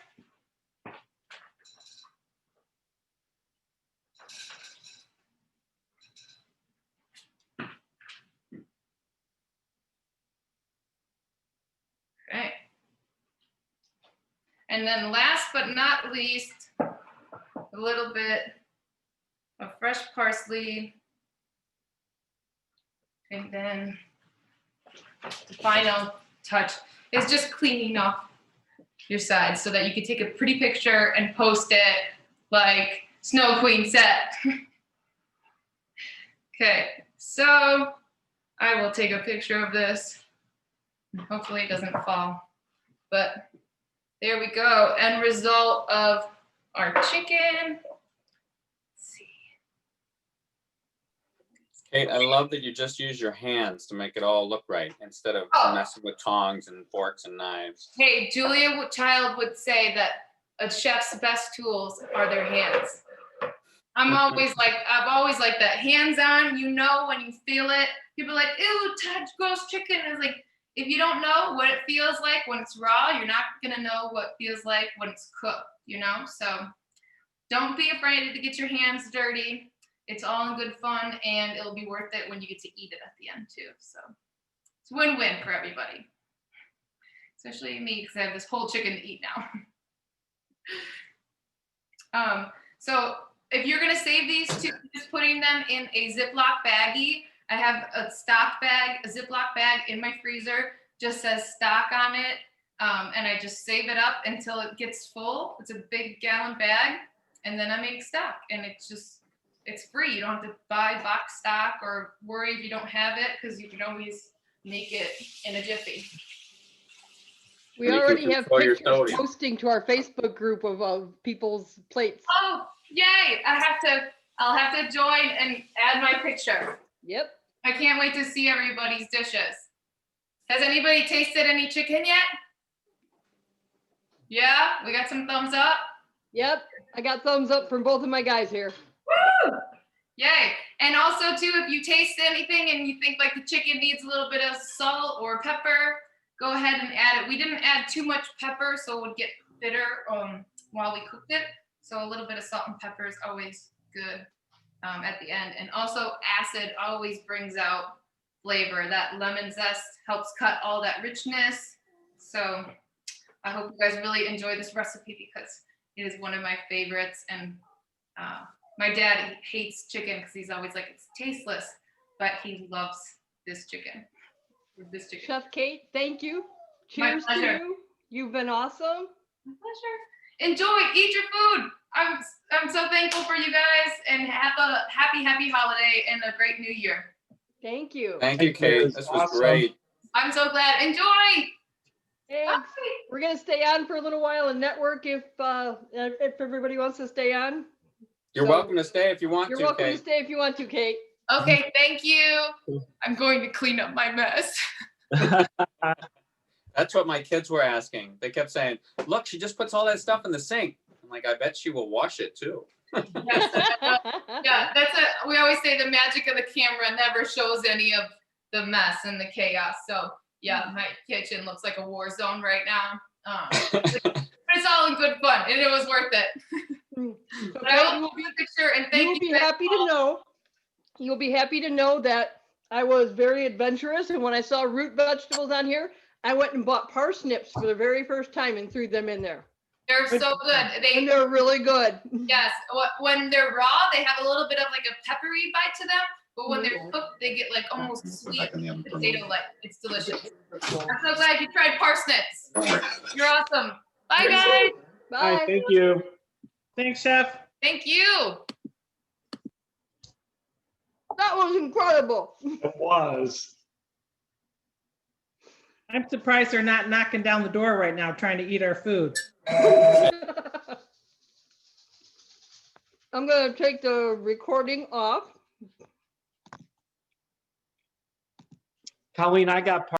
Okay. And then last but not least, a little bit of fresh parsley. And then the final touch is just cleaning off your sides so that you can take a pretty picture and post it like Snow Queen said. Okay, so I will take a picture of this. Hopefully it doesn't fall, but there we go. End result of our chicken. Cate, I love that you just use your hands to make it all look right instead of messing with tongs and forks and knives. Hey, Julia Child would say that a chef's best tools are their hands. I'm always like that. Hands on, you know when you feel it. People are like, ew, touch gross chicken. It's like, if you don't know what it feels like when it's raw, you're not gonna know what it feels like when it's cooked, you know? So don't be afraid to get your hands dirty. It's all in good fun, and it'll be worth it when you get to eat it at the end too. So it's win-win for everybody, especially me because I have this whole chicken to eat now. So if you're gonna save these two, just putting them in a Ziploc baggie. I have a stock bag, a Ziploc bag in my freezer, just says stock on it. And I just save it up until it gets full. It's a big gallon bag. And then I make stock, and it's free. You don't have to buy box stock or worry if you don't have it, because you can always make it in a jiffy. We already have pictures posting to our Facebook group of people's plates. Oh, yay. I'll have to join and add my picture. Yep. I can't wait to see everybody's dishes. Has anybody tasted any chicken yet? Yeah, we got some thumbs up. Yep, I got thumbs up from both of my guys here. Woo! Yay. And also too, if you taste anything and you think like the chicken needs a little bit of salt or pepper, go ahead and add it. We didn't add too much pepper, so it would get bitter while we cooked it. So a little bit of salt and pepper is always good at the end. And also acid always brings out flavor. That lemon zest helps cut all that richness. So I hope you guys really enjoy this recipe because it is one of my favorites. And my dad hates chicken because he's always like, it's tasteless, but he loves this chicken. Chef Cate, thank you. Cheers to you. You've been awesome. My pleasure. Enjoy, eat your food. I'm so thankful for you guys, and have a happy holiday and a great new year. Thank you. Thank you, Cate. This was great. I'm so glad. Enjoy. Thanks. Bye. We're gonna stay on for a little while and network if everybody wants to stay on. You're welcome to stay if you want to, You're welcome Cate. to stay if you want to, Cate. Okay, thank you. I'm going to clean up my mess. That's what my kids were asking. They kept saying, look, she just puts all that stuff in the sink. I'm like, I bet she will wash it too. Yeah, we always say the magic of the camera never shows any of the mess and the chaos. So yeah, my kitchen looks like a war zone right now. But it's all in good fun, and it was worth it. But I will be a picture, and thank you. You'll be happy to know that I was very adventurous, and when I saw root vegetables on here, I went and bought parsnips for the very first time and threw them in there. They're so good. And they're really good. Yes, when they're raw, they have a little bit of like a peppery bite to them, but when they're cooked, they get like almost sweet potato-like. It's delicious. I'm so glad you tried parsnips. You're awesome. Bye, guys. Bye. Bye. Thank you. Thanks, Chef. Thank you. That was incredible. It was. I'm surprised they're not knocking down the door right now trying to eat our food. I'm going to take the recording off. Colleen, I got